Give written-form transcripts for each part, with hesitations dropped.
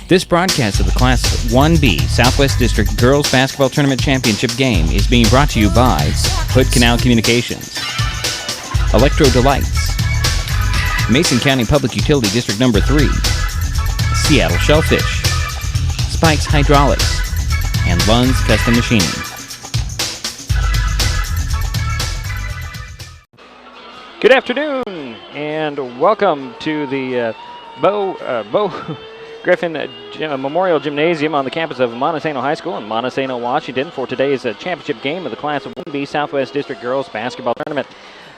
This broadcast of the Class 1B Southwest District Girls Basketball Tournament Championship game is being brought to you by Hood Canal Communications, Electro Delights, Mason County Public Utility District Number 3, Seattle Shellfish, Spikes Hydraulics, and Lund's Custom Machining. Good afternoon, and welcome to the Bo Griffin Memorial Gymnasium on the campus of Montesano High School in Montesano, Washington for today's championship game of the Class 1B Southwest District Girls Basketball Tournament.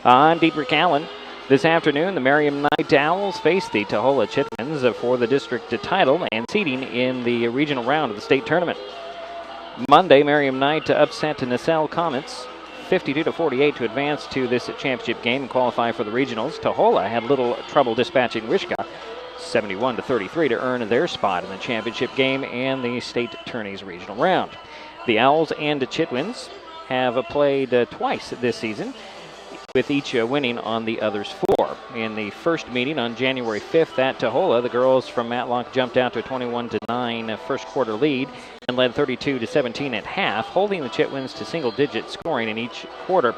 I'm Dietrich Allen. This afternoon, the Merriam Knight Owls face the Taholah Chitwhins for the district title and seeding in the regional round of the state tournament. Monday, Merriam Knight upset Nacelle Comets 52-48 to advance to this championship game and qualify for the regionals. Taholah had little trouble dispatching Wishka 71-33 to earn their spot in the championship game and the state tourney's regional round. The Owls and the Chitwhins have played twice this season, with each winning on the other's four. In the first meeting on January 5th at Taholah, the girls from Matlock jumped out to a 21-9 first quarter lead and led 32-17 at half, holding the Chitwhins to single-digit scoring in each quarter.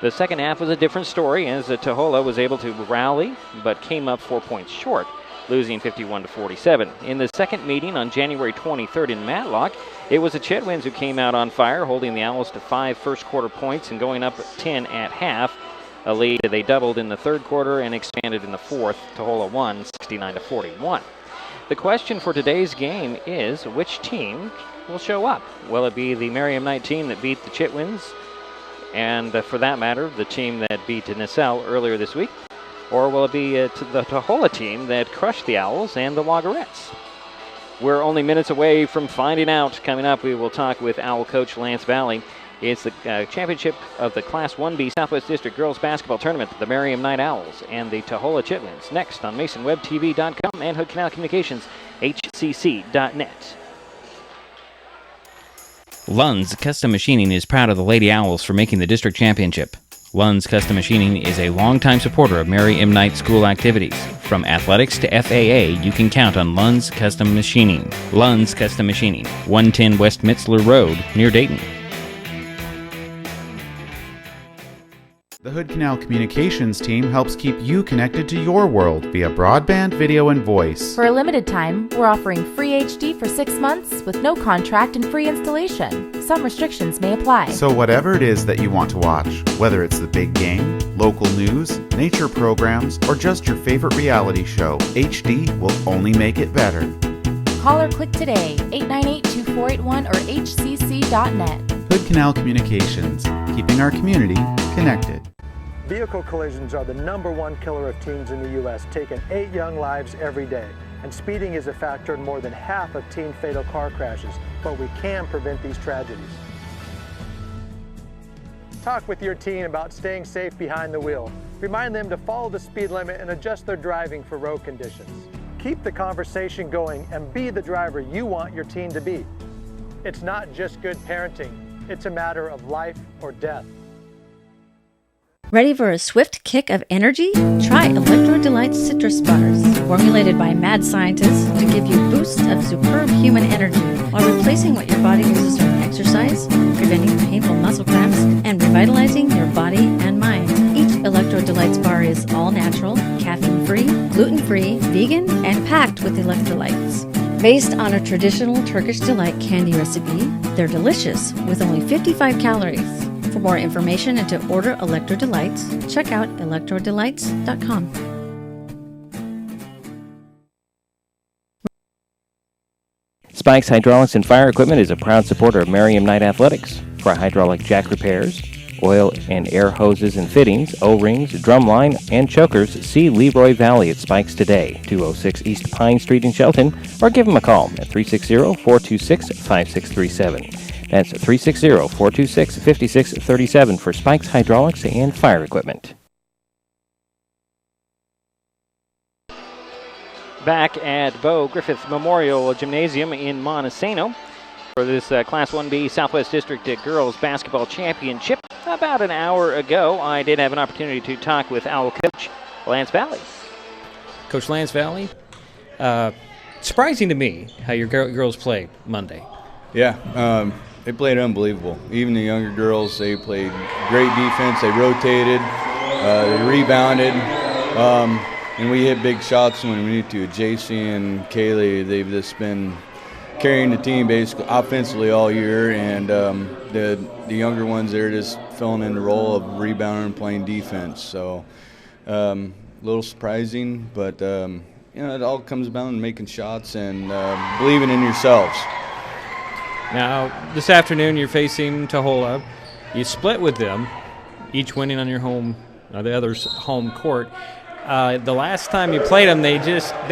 The second half was a different story as Taholah was able to rally but came up 4 points short, losing 51-47. In the second meeting on January 23rd in Matlock, it was the Chitwhins who came out on fire, holding the Owls to 5 first quarter points and going up 10 at half. A lead they doubled in the third quarter and expanded in the fourth. Taholah won 69-41. The question for today's game is, which team will show up? Will it be the Merriam Knight team that beat the Chitwhins, and for that matter, the team that beat Nacelle earlier this week? Or will it be the Taholah team that crushed the Owls and the Logarettes? We're only minutes away from finding out. Coming up, we will talk with Owl coach Lance Valley. It's the championship of the Class 1B Southwest District Girls Basketball Tournament, the Merriam Knight Owls and the Taholah Chitwhins. Next on MasonWebTV.com and Hood Canal Communications, HCC.net. Lund's Custom Machining is proud of the Lady Owls for making the district championship. Lund's Custom Machining is a longtime supporter of Merriam Knight School activities. From athletics to FAA, you can count on Lund's Custom Machining. Lund's Custom Machining, 110 West Mitzler Road, near Dayton. The Hood Canal Communications team helps keep you connected to your world via broadband, video, and voice. For a limited time, we're offering free HD for 6 months with no contract and free installation. Some restrictions may apply. So whatever it is that you want to watch, whether it's the big game, local news, nature programs, or just your favorite reality show, HD will only make it better. Call or click today, 898-2481 or hcc.net. Hood Canal Communications, keeping our community connected. Vehicle collisions are the #1 killer of teens in the U.S., taking 8 young lives every day. And speeding is a factor in more than half of teen fatal car crashes, but we can prevent these tragedies. Talk with your teen about staying safe behind the wheel. Remind them to follow the speed limit and adjust their driving for road conditions. Keep the conversation going and be the driver you want your teen to be. It's not just good parenting, it's a matter of life or death. Ready for a swift kick of energy? Try Electro Delights Citrus Bars, formulated by mad scientists to give you boosts of superb human energy while replacing what your body loses from exercise, preventing painful muscle cramps, and revitalizing your body and mind. Each Electro Delights bar is all natural, caffeine-free, gluten-free, vegan, and packed with electrolytes. Based on a traditional Turkish delight candy recipe, they're delicious with only 55 calories. For more information and to order Electro Delights, check out electrodelights.com. Spikes Hydraulics and Fire Equipment is a proud supporter of Merriam Knight Athletics. For hydraulic jack repairs, oil and air hoses and fittings, O-rings, drumline, and chokers, see Leroy Valley at Spikes today, 206 East Pine Street in Shelton, or give them a call at 360-426-5637. That's 360-426-5637 for Spikes Hydraulics and Fire Equipment. Back at Bo Griffith Memorial Gymnasium in Montesano for this Class 1B Southwest District Girls Basketball Championship. About an hour ago, I did have an opportunity to talk with Owl coach Lance Valley. Coach Lance Valley, Surprising to me how your girls played Monday. Yeah, they played unbelievable. Even the younger girls, they played great defense. They rotated, they rebounded, and we hit big shots when we need to. JC and Kaylee, they've just been carrying the team basically offensively all year, and the younger ones, they're just filling in the role of rebounding and playing defense. So a little surprising, but it all comes down to making shots and believing in yourselves. Now, this afternoon you're facing Taholah. You split with them, each winning on your the other's home court. The last time you played them, they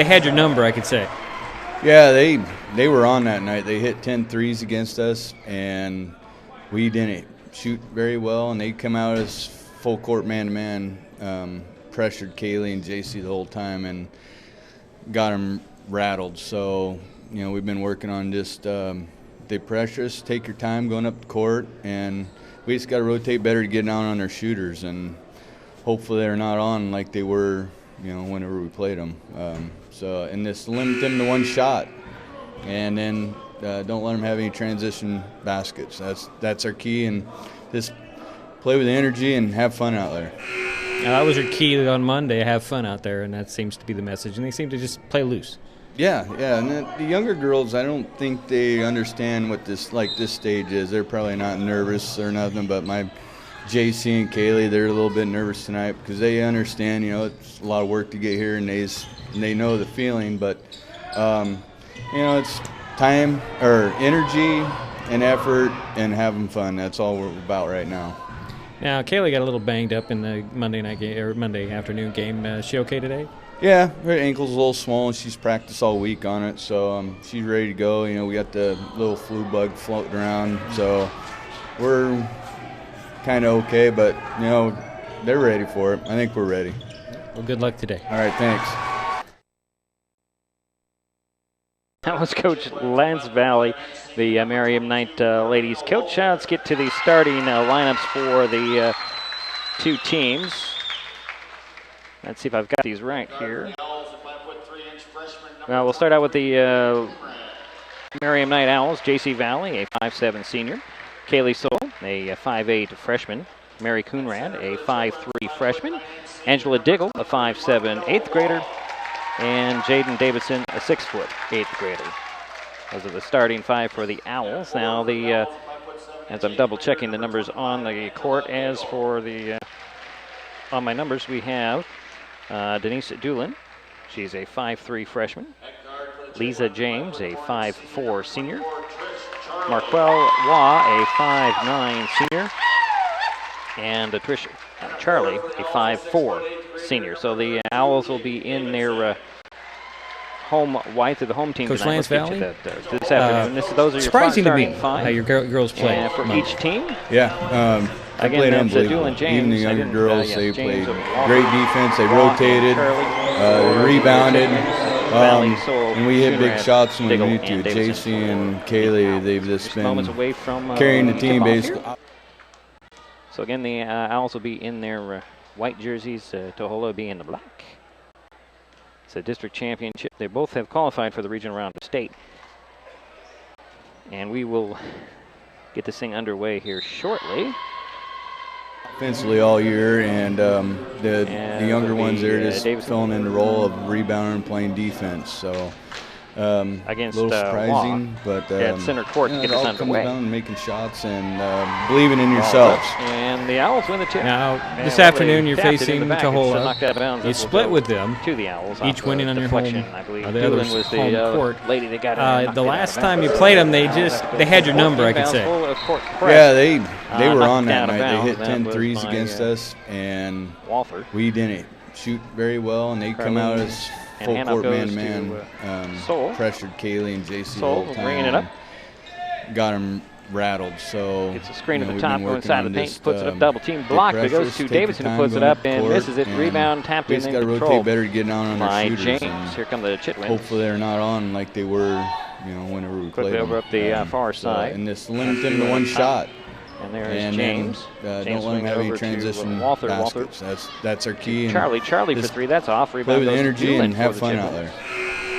had your number, I could say. Yeah, they were on that night. They hit 10 threes against us, and we didn't shoot very well, and they come out as full court man-to-man, pressured Kaylee and JC the whole time and got them rattled. So, we've been working on just they pressure us, take your time going up the court, and we just got to rotate better to get down on their shooters, and hopefully they're not on like they were, whenever we played them. And just limit them to one shot, and then don't let them have any transition baskets. That's our key, and just play with energy and have fun out there. Now, that was your key on Monday, have fun out there, and that seems to be the message. And they seem to just play loose. Yeah, and the younger girls, I don't think they understand what this stage is. They're probably not nervous or nothing, but my JC and Kaylee, they're a little bit nervous tonight because they understand, it's a lot of work to get here, and they know the feeling, but it's time or energy and effort and having fun. That's all we're about right now. Now, Kaylee got a little banged up in the Monday afternoon game. Is she okay today? Yeah, her ankle's a little swollen. She's practiced all week on it, so she's ready to go. We got the little flu bug floating around, so we're kind of okay, but they're ready for it. I think we're ready. Well, good luck today. All right, thanks. That was Coach Lance Valley, the Merriam Knight ladies coach. Let's get to the starting lineups for the two teams. Let's see if I've got these right here. Well, we'll start out with the Merriam Knight Owls. J.C. Valley, a 5'7" senior. Kaylee Soule, a 5'8" freshman. Mary Coonrad, a 5'3" freshman. Angela Diggle, a 5'7" 8th grader. And Jaden Davidson, a 6' 8th grader. Those are the starting five for the Owls. Now, as I'm double checking the numbers on the court, as for on my numbers, we have Denise Doolin. She's a 5'3" freshman. Lisa James, a 5'4" senior. Marquelle Waugh, a 5'9" senior. And Tricia Charlie, a 5'4" senior. So the Owls will be in their home white, the home team Coach tonight. Lance Valley? This afternoon. Those are your surprising to me five. how your girls play. And for each team? Yeah, they Again, played that's unbelievable. Doolin James. Even the younger girls, they James played Walker, great defense. They Waugh, rotated, Charlie, rebounded, Valley, Soule, and we hit big Coonrad, shots when we Diggle, need to. and Davidson. JC and Kaylee, they've just been moments away from carrying the team tip-off basically. here. So again, the Owls will be in their white jerseys. Taholah will be in the black. It's a district championship. They both have qualified for the regional round of state. And we will get this thing underway here shortly. Offensively all year, and the younger ones, they're just filling in the role of rebounding and playing defense. So against a little surprising, but at center court to get it this all comes underway. down to making shots and believing in yourselves. And the Owls win the tip. Now, And this they afternoon you're tapped it in facing the back. It's, Taholah. knocked out of bounds. You It will split go with them, to the Owls. each off winning the on your deflection. home, I believe the Doolin other's was home the court. lady that got knocked The it out last of time you bounds. played them, they had your number, I could say. Yeah, they were on knocked that out of night. They bounds. hit That 10 was threes by, against us, and Walford. we didn't shoot very well, and they come out as And full handoff court goes man-to-man. Soule. Pressured Kaylee and JC the Soule whole time. bringing it up. Got them rattled, so Gets a screen at the we've top, been going working inside on the paint, just, puts it up, double team block, but it goes to Davidson who puts it up and misses it. Rebound tapped we in just got to control rotate better to get down on by our shooters. James. Here come the Chitwhins. Hopefully they're not on like they were, whenever we Quickly played over them. up the far side. And just limit them to one shot. And there is And James. then, James don't let them have any over to transition Walther. baskets. That's our key. And Charlie for just three. That's off. play Rebound with goes to energy Doolin and have for the fun out Chitwhins. there.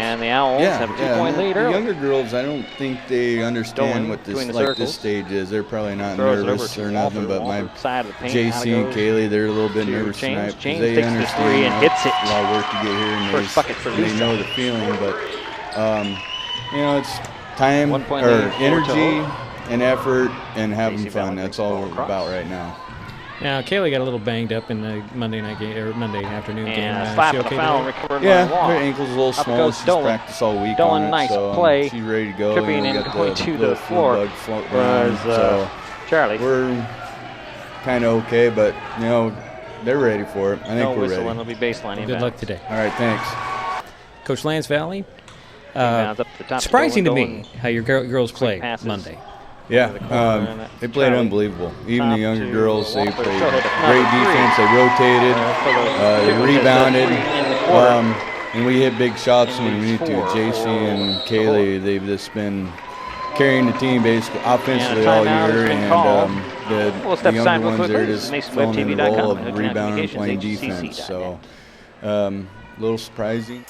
And the Owls have a 2-point lead The early. younger girls, I don't think they understand what this this stage is. They're probably not nervous or nothing, but my JC and Kaylee, they're a little bit nervous tonight because they understand and hits it. A lot of work to get here, and First bucket for they know the feeling. But it's time or energy and effort and having fun. That's all we're about right now. Now, Kaylee got a little banged up in the Monday night game or Monday afternoon game. And slap she the okay foul today? recovered Yeah, by Wall. her ankle's a little Up small. goes She's Dolan. practiced all week Dolan, on it, nice so play. she's ready to go. Tripping and we and got going the to little the floor flu bug floating around, was so Charlie. we're kind of okay, but they're ready for it. I think No we're whistle, ready. and it'll be baseline inbound. Good luck today. All right, thanks. Coach Lance Valley, Inbounds up the top. surprising to Dolan. me how your girls played passes. Monday. Yeah, the corner, they played Charlie. unbelievable. Even Top the younger to girls, they Walker. played Still hit another great defense. They rotated, they Chitwhins rebounded, has the 3 in the quarter. and we hit big shots And when we need to. leads 4 JC and for Kaylee, they've just been carrying the team basically offensively And a all timeout has year, been and called. We'll the step aside younger real ones, they're quickly. just MasonWebTV.com filling in the role and of Hood rebounding, Communications, playing HCC.net. defense. So, a little surprising.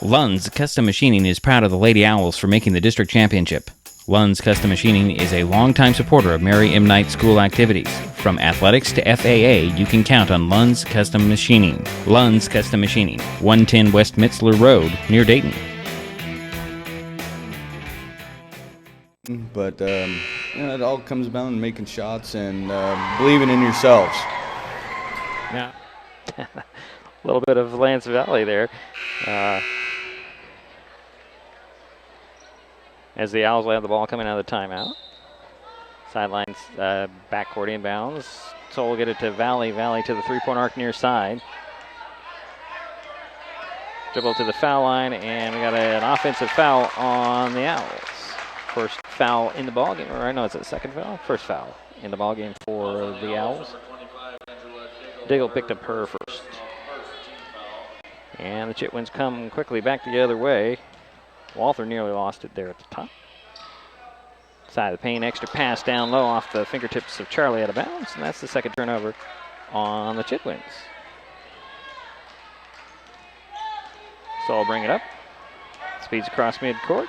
Lund's Custom Machining is proud of the Lady Owls for making the district championship. Lund's Custom Machining is a longtime supporter of Mary M. Knight School activities. From athletics to FAA, you can count on Lund's Custom Machining. Lund's Custom Machining, 110 West Mitzler Road, near Dayton. But it all comes down to making shots and believing in yourselves. Now, A little bit of Lance Valley there. As the Owls will have the ball coming out of the timeout. Sidelines, backcourt inbounds. So we'll get it to Valley. Valley to the three-point arc near side. Dribble to the foul line, and we got an offensive foul on the Owls. First foul in the ball game, or no, it's a second foul? First foul in the ball game for the Owls. Diggle picked up her first. And the Chitwhins come quickly back the other way. Walther nearly lost it there at the top. Side of the paint, extra pass down low off the fingertips of Charlie out of bounds, and that's the second turnover on the Chitwhins. So I'll bring it up. Speeds across midcourt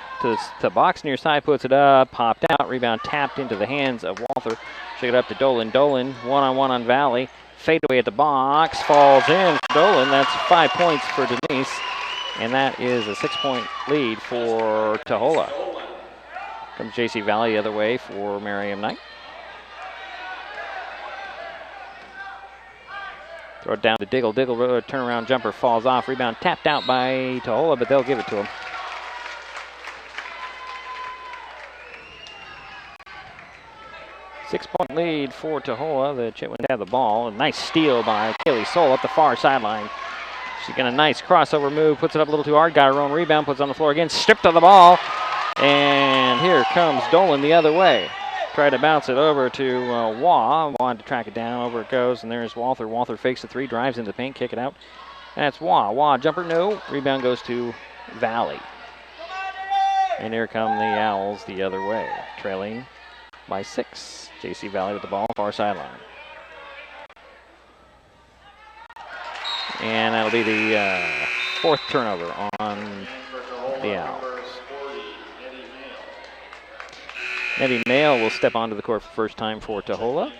to box near side, puts it up, popped out, rebound tapped into the hands of Walther. Shake it up to Dolan. Dolan, one-on-one on Valley. Fade away at the box, falls in for Dolan. That's 5 points for Denise, and that is a 6-point lead for Taholah. Comes JC Valley the other way for Miriam Knight. Throw it down to Diggle. Diggle, turnaround jumper falls off. Rebound tapped out by Taholah, but they'll give it to him. Six-point lead for Taholah. The Chitwhins have the ball. A nice steal by Kaylee Soul up the far sideline. She's got a nice crossover move, puts it up a little too hard, got her own rebound, puts it on the floor again, stripped of the ball. And here comes Dolan the other way. Tried to bounce it over to Waugh. Wanted to track it down. Over it goes, and there's Walther. Walther fakes the three, drives into the paint, kick it out. That's Waugh. Waugh, jumper, no. Rebound goes to Valley. And here come the Owls the other way, trailing by 6. JC Valley with the ball, far sideline. And that'll be the fourth turnover on the Owls. Eddie Mail will step onto the court for the first time for Taholah.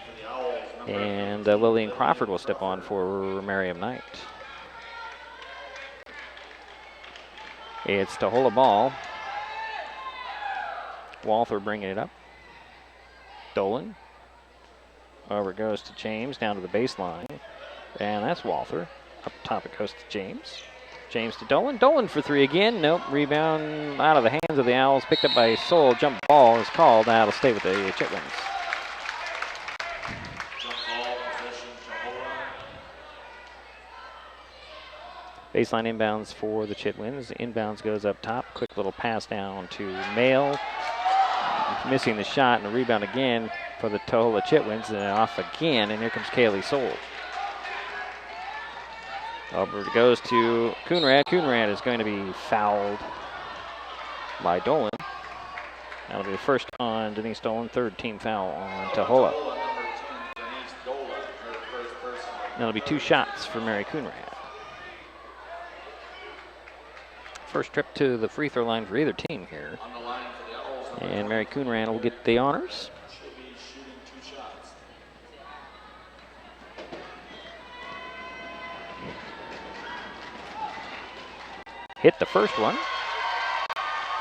And Lillian Crawford will step on for Miriam Knight. It's Taholah ball. Walther bringing it up. Dolan. Over it goes to James, down to the baseline. And that's Walther. Up top it goes to James. James to Dolan. Dolan for three again. Nope. Rebound out of the hands of the Owls. Picked up by Soul. Jump ball is called. That'll stay with the Chitwhins. Baseline inbounds for the Chitwhins. Inbounds goes up top. Quick little pass down to Mail. Missing the shot, and a rebound again for the Taholah Chitwhins. And off again, and here comes Kaylee Soul. Over it goes to Coonrad. Coonrad is going to be fouled by Dolan. That'll be the first on Denise Dolan, third team foul on Taholah. That'll be 2 shots for Mary Coonrad. First trip to the free throw line for either team here. And Mary Coonrad will get the honors. Hit the first one.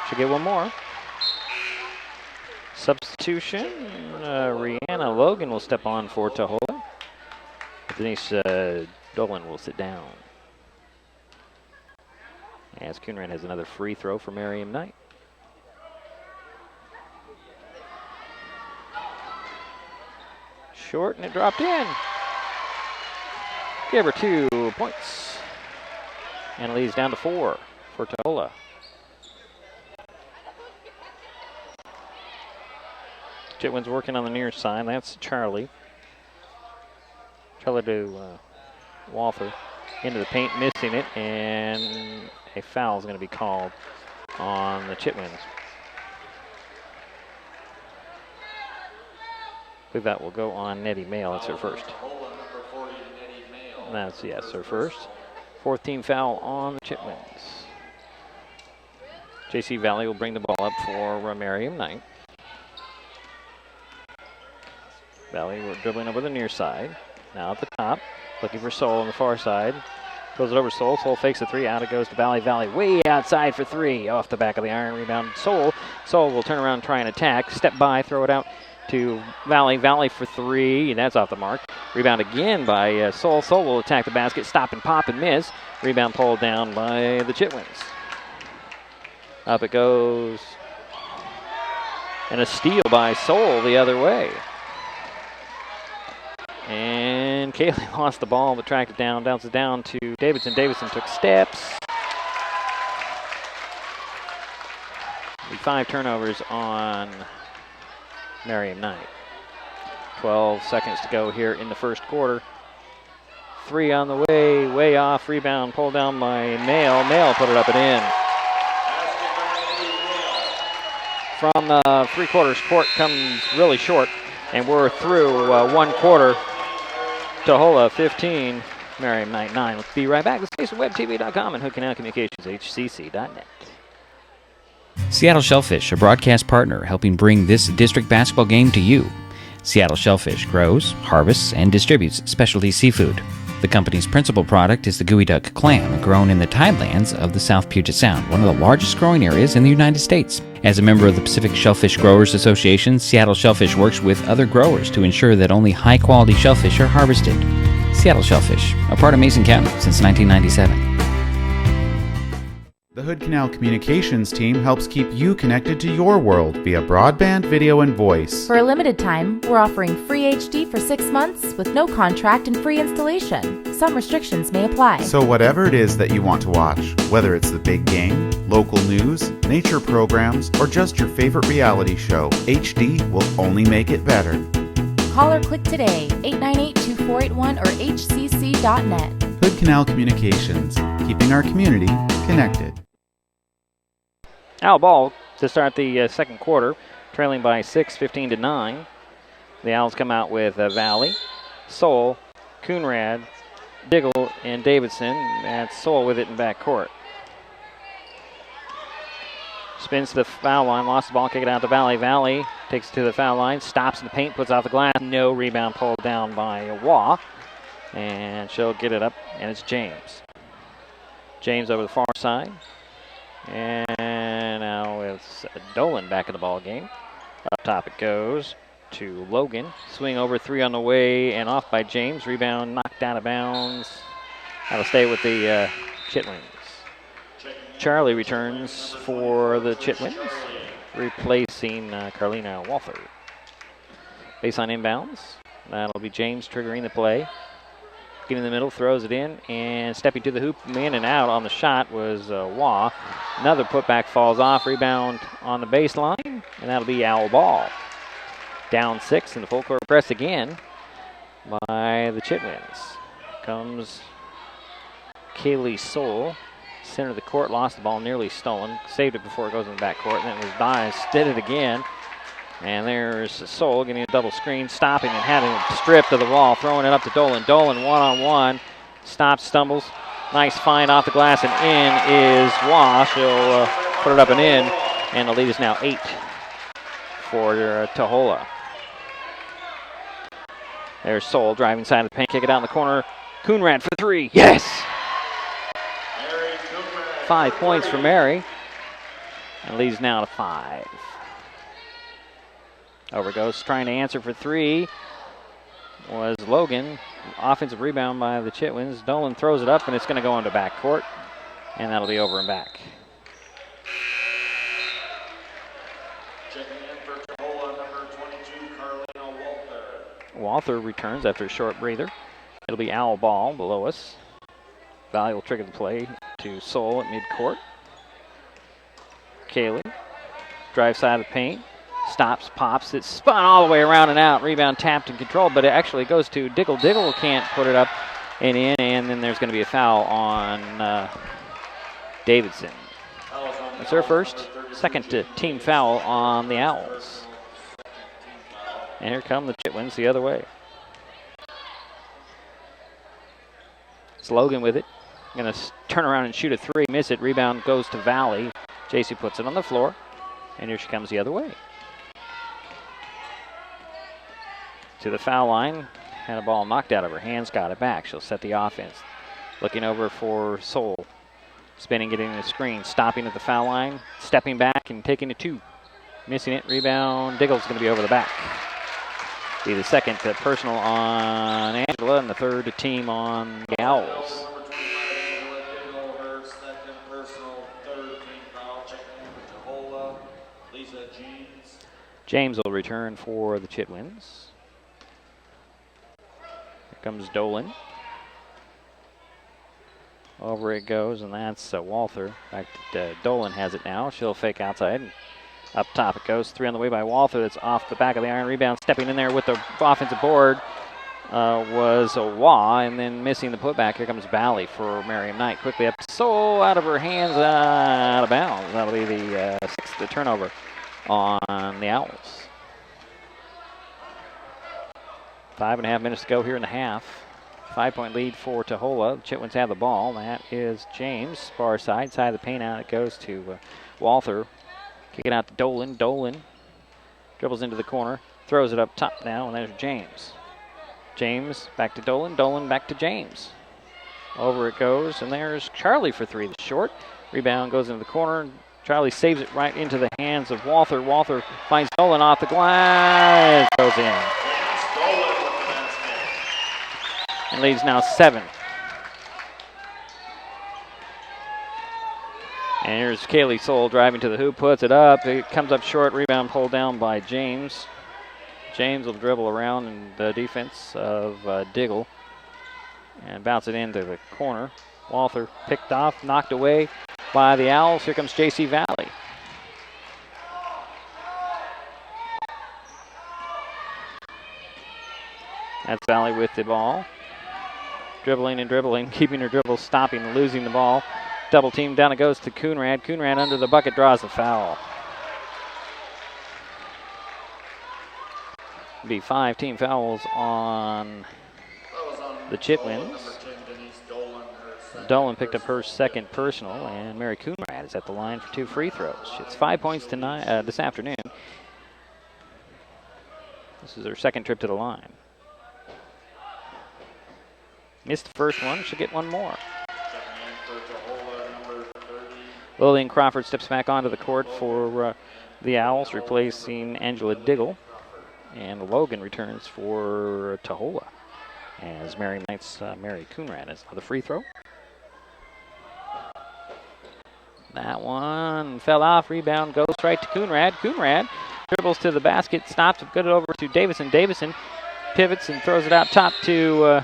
Should get one more. Substitution. Rihanna Logan will step on for Taholah. Denise Dolan will sit down. As Coonrad has another free throw for Merriam Knight. Short, and it dropped in. Give her 2 points. And it leads down to 4 for Taholah. Chitwhins working on the near side. That's Charlie. Charlie to Walther. Into the paint, missing it, and a foul is going to be called on the Chitwhins. I believe that will go on Nettie Mail. That's her first. That's, yes, her first. 4th team foul on the Chitwhins. JC Valley will bring the ball up for Merriam Knight. Valley dribbling over the near side. Now at the top, looking for Soul on the far side. Goes it over Soul. Soul fakes a 3. Out it goes to Valley. Valley way outside for 3. Off the back of the iron. Rebound Soul. Soul will turn around and try and attack. Step by, throw it out to Valley. Valley for 3. That's off the mark. Rebound again by Soul. Soul will attack the basket. Stop and pop and miss. Rebound pulled down by the Chitwhins. Up it goes. And a steal by Soul the other way. And Kaylee lost the ball, but tracked it down, bounces down to Davidson. Davidson took steps. 5 turnovers on Merriam Knight. 12 seconds to go here in the first quarter. 3 on the way, way off. Rebound pulled down by Mail. Mail put it up and in. From the 3/4 court comes really short, and we're through 1 quarter. Taholah 15, Merriam Knight 9. Let's be right back. Let's face webtv.com and Hood Canal Communications, hcc.net. Seattle Shellfish, a broadcast partner helping bring this district basketball game to you. Seattle Shellfish grows, harvests, and distributes specialty seafood. The company's principal product is the gooey duck clam, grown in the tidelands of the South Puget Sound, one of the largest growing areas in the United States. As a member of the Pacific Shellfish Growers Association, Seattle Shellfish works with other growers to ensure that only high-quality shellfish are harvested. Seattle Shellfish, a part of Mason County since 1997. The Hood Canal Communications team helps keep you connected to your world via broadband, video, and voice. For a limited time, we're offering free HD for 6 months with no contract and free installation. Some restrictions may apply. So whatever it is that you want to watch, whether it's the big game, local news, nature programs, or just your favorite reality show, HD will only make it better. Call or click today, 898-2481 or hcc.net. Hood Canal Communications, keeping our community connected. Owl ball to start the second quarter, trailing by 6, 15-9. The Owls come out with Valley, Soul, Coonrad, Diggle, and Davidson. That's Soul with it in backcourt. Spins to the foul line, lost the ball, kick it out to Valley. Valley takes it to the foul line, stops in the paint, puts out the glass. No rebound pulled down by Waugh. And she'll get it up, and it's James. James over the far side. And now it's Dolan back in the ball game. Up top it goes to Logan. Swing over 3 on the way and off by James. Rebound knocked out of bounds. That'll stay with the Chitwhins. Charlie returns for the Chitwhins, replacing Carlina Walther. Baseline inbounds. That'll be James triggering the play. Getting in the middle, throws it in, and stepping to the hoop, in and out on the shot was Waugh. Another putback falls off, rebound on the baseline, and that'll be Owl ball. Down 6 in the full court press again by the Chitwhins. Comes Kaylee Soul, center of the court, lost the ball, nearly stolen, saved it before it goes in the backcourt, and then it was Bias, did it again. And there's Soul getting a double screen, stopping and having it stripped to the wall, throwing it up to Dolan. Dolan one-on-one, stops, stumbles. Nice find off the glass, and in is Waugh. She'll put it up and in, and the lead is now 8 for Taholah. There's Soul driving side of the paint, kick it out in the corner. Coonrad for 3, yes! 5 points for Mary, and leads now to 5. Over goes, trying to answer for 3 was Logan. offensive rebound by the Chitwhins. Dolan throws it up, and it's going to go into backcourt, and that'll be over and back. Checking in for Taholah, number 22, Carlina Walther. Walther returns after a short breather. It'll be Owl ball below us. Valley will trigger the play to Soul at midcourt. Kaylee, drive side of the paint, stops, pops. It's spun all the way around and out. Rebound tapped and controlled, but it actually goes to Diggle. Diggle can't put it up and in, and then there's going to be a foul on Davidson. That's her first, second team foul on the Owls. And here come the Chitwhins the other way. It's Logan with it. Going to turn around and shoot a three, miss it. Rebound goes to Valley. JC puts it on the floor, and here she comes the other way. To the foul line. Had a ball knocked out of her hands, got it back. She'll set the offense. Looking over for Soul. Spinning, getting the screen, stopping at the foul line, stepping back and taking a two. Missing it, rebound. Diggle's going to be over the back. Be the second personal on Angela and the third team on the Owls. James will return for the Chitwhins. Here comes Dolan. Over it goes, and that's Walther. In fact, Dolan has it now. She'll fake outside. And up top it goes. Three on the way by Walther. That's off the back of the iron. Rebound stepping in there with the offensive board was Waugh, and then missing the putback. Here comes Valley for Miriam Knight. Quickly up. So out of her hands, out of bounds. That'll be the sixth turnover on the Owls. 5.5 minutes to go here in the half. 5-point lead for Taholah. The Chitwhins have the ball. That is James. Far side of the paint out. It goes to Walther. Kick it out to Dolan. Dolan dribbles into the corner. Throws it up top now, and there's James. James back to Dolan. Dolan back to James. Over it goes, and there's Charlie for three. Short. Rebound goes into the corner. Charlie saves it right into the hands of Walther. Walther finds Dolan off the glass. Goes in. And leads now 7. And here's Kaylee Soul driving to the hoop, puts it up. It comes up short. Rebound pulled down by James. James will dribble around in the defense of Diggle and bounce it into the corner. Walther picked off, knocked away by the Owls. Here comes J.C. Valley. That's Valley with the ball. Dribbling and dribbling, keeping her dribble, stopping, losing the ball. Double team, down it goes to Coonrad. Coonrad under the bucket, draws the foul. Be 5 team fouls on the Chitwhins. Dolan picked up her second personal, and Mary Coonrad is at the line for 2 free throws. It's 5 points tonight, this afternoon. This is her second trip to the line. Missed the first one, she'll get one more. Lillian Crawford steps back onto the court for the Owls, replacing Angela Diggle. And Logan returns for Taholah, as Mary Knight's Mary Coonrad is the free throw. That one fell off, rebound goes right to Coonrad. Coonrad dribbles to the basket, stops, got it over to Davison. Davison pivots and throws it out top to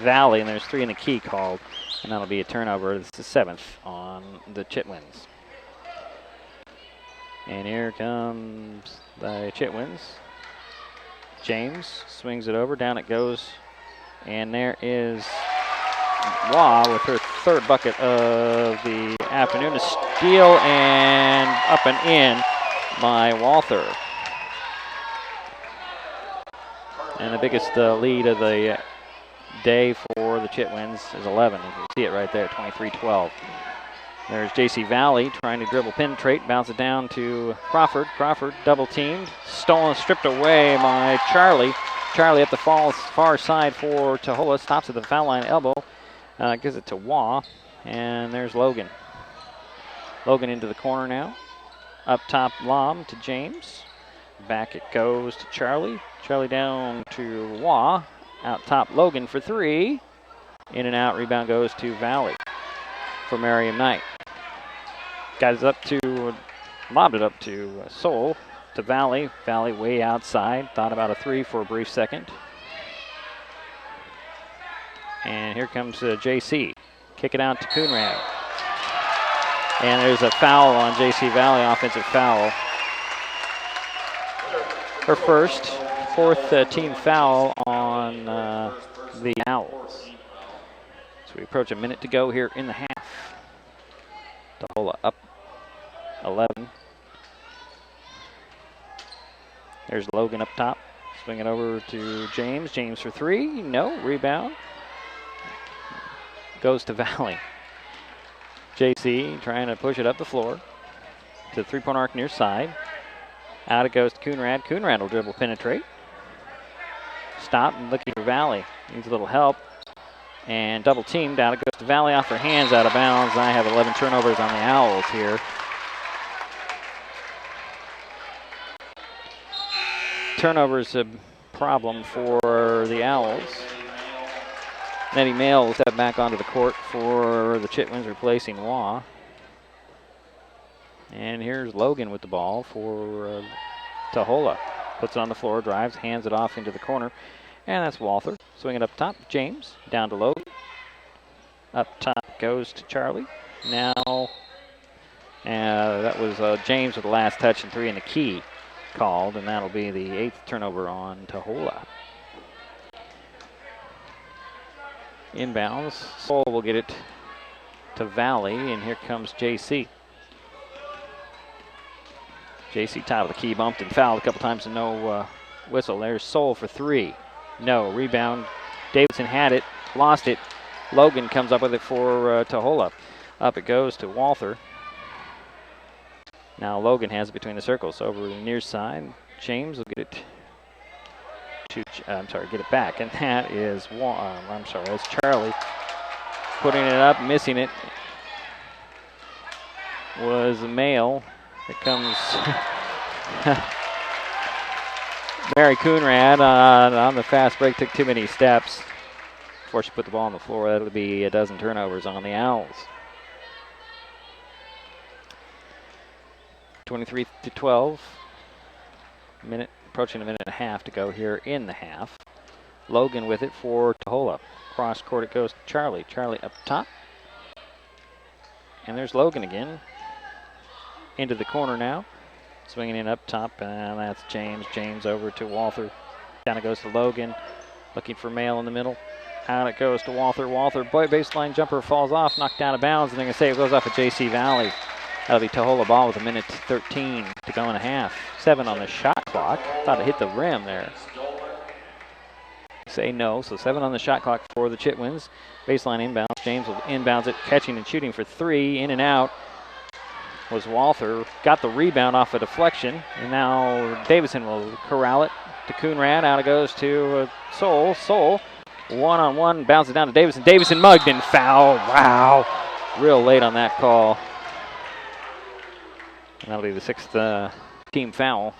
Valley, and there's 3 in the key called, and that'll be a turnover. This is the 7th on the Chitwhins. And here comes the Chitwhins. James swings it over, down it goes, and there is Waugh with her third bucket of the afternoon. A steal and up and in by Walther. And the biggest lead of the day for the Chitwhins is 11. You can see it right there, 23-12. There's J.C. Valley trying to dribble, penetrate, bounce it down to Crawford. Crawford double teamed, stolen, stripped away by Charlie. Charlie up the far side for Taholah, stops at the foul line elbow, gives it to Waugh, and there's Logan. Logan into the corner now. Up top lob to James. Back it goes to Charlie. Charlie down to Waugh. Out top, Logan for three. In and out, rebound goes to Valley for Merriam Knight. Got it up to, lobbed it up to Soul, to Valley. Valley way outside. Thought about a three for a brief second. And here comes JC. Kick it out to Coonrad. And there's a foul on JC Valley, offensive foul. Her first, fourth team foul on the Owls. So we approach a minute to go here in the half. Taholah up 11. There's Logan up top. Swing it over to James. James for three. No. Rebound. Goes to Valley. JC trying to push it up the floor to the three-point arc near side. Out it goes to Coonrad. Coonrad will dribble, penetrate. Stop and looking for Valley. Needs a little help. And double team. Down it goes to Valley off her hands, out of bounds. I have 11 turnovers on the Owls here. Turnovers a problem for the Owls. Nettie Mail will step back onto the court for the Chitwhins, replacing Waugh. And here's Logan with the ball for Taholah. Puts it on the floor, drives, hands it off into the corner. And that's Walther. Swing it up top. James down to Logan. Up top goes to Charlie. Now, that was James with the last touch and three in the key called. And that'll be the 8th turnover on Taholah. Inbounds. Soul will get it to Valley, and here comes JC. JC top of the key, bumped and fouled a couple times and no whistle. There's Soul for three. No. Rebound. Davidson had it, lost it. Logan comes up with it for Taholah. Up it goes to Walther. Now Logan has it between the circles over the near side. James will get it get it back, and that is that's Charlie putting it up, missing it. Was a Mail. Here comes Mary Coonrad on the fast break, took too many steps before she put the ball on the floor. That'll be a dozen turnovers on the Owls. 23-12. Approaching a minute and a half to go here in the half. Logan with it for Taholah. Cross court it goes to Charlie. Charlie up top. And there's Logan again. Into the corner now. Swinging in up top, and that's James. James over to Walther. Down it goes to Logan. Looking for Mail in the middle. Out it goes to Walther. Walther, baseline jumper falls off, knocked out of bounds, and they're going to say it goes off of JC Valley. That'll be Taholah ball with a minute 13 to go and a half. 7 on the shot clock. Thought it hit the rim there. Say no, so 7 on the shot clock for the Chitwhins. Baseline inbounds. James will inbounds it, catching and shooting for three. In and out was Walther. Got the rebound off a deflection, and now Davison will corral it to Coonrad. Out it goes to Soul. Soul, one-on-one, bounces down to Davison. Davison mugged and fouled. Wow, real late on that call. And that'll be the 6th team foul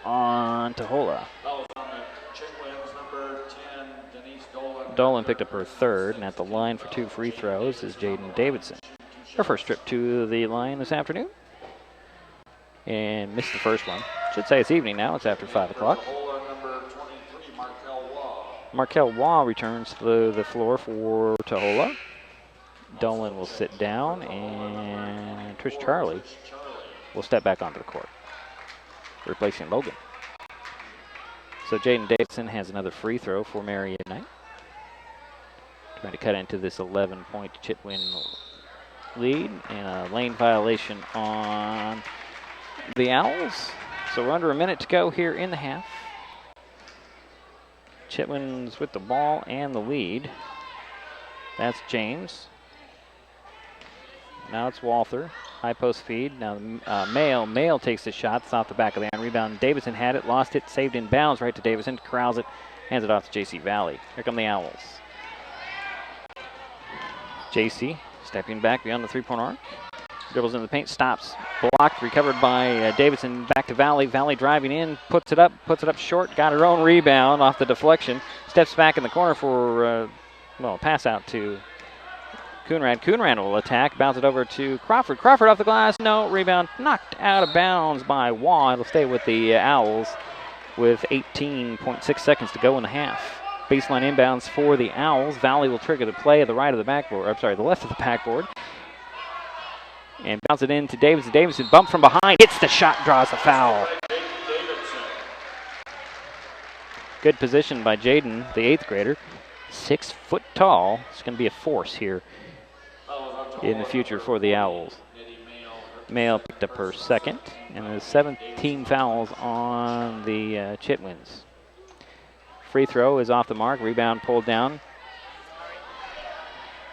on Taholah. That was on the Chitwhins, number 10, Denise Dolan. Dolan picked up her 3rd, and at the line for 2 free throws is Jaden Davidson. Her first trip to the line this afternoon. And missed the first one. Should say it's evening now. It's after 5 o'clock. Number 23, Markel Waugh. Markel Waugh returns to the floor for Taholah. Dolan will sit down, and Trish Charlie will step back onto the court, replacing Logan. So Jaden Davidson has another free throw for Merriam Knight. Trying to cut into this 11-point Chitwhin lead, and a lane violation on the Owls. So we're under a minute to go here in the half. Chitwin's with the ball and the lead. That's James. Now it's Walther. High post feed. Now Mail takes the shot. It's off the back of the iron. Rebound. Davison had it, lost it, saved in bounds right to Davison. Corrals it, hands it off to JC Valley. Here come the Owls. JC stepping back beyond the three-point arc. Dribbles in the paint, stops, blocked, recovered by Davidson. Back to Valley. Valley driving in, puts it up short. Got her own rebound off the deflection. Steps back in the corner for, pass out to Coonrad. Coonrad will attack, bounce it over to Crawford. Crawford off the glass, no, rebound, knocked out of bounds by Waugh. It'll stay with the Owls with 18.6 seconds to go in the half. Baseline inbounds for the Owls. Valley will trigger the play at the right of the backboard, the left of the backboard. And bounce it in to Davidson. Davidson bumped from behind, hits the shot, draws the foul. Good position by Jaden, the 8th grader. 6 foot tall. It's going to be a force here in the future for the Owls. Mail picked up her second, and there's 17 fouls on the Chitwhins. Free throw is off the mark. Rebound pulled down.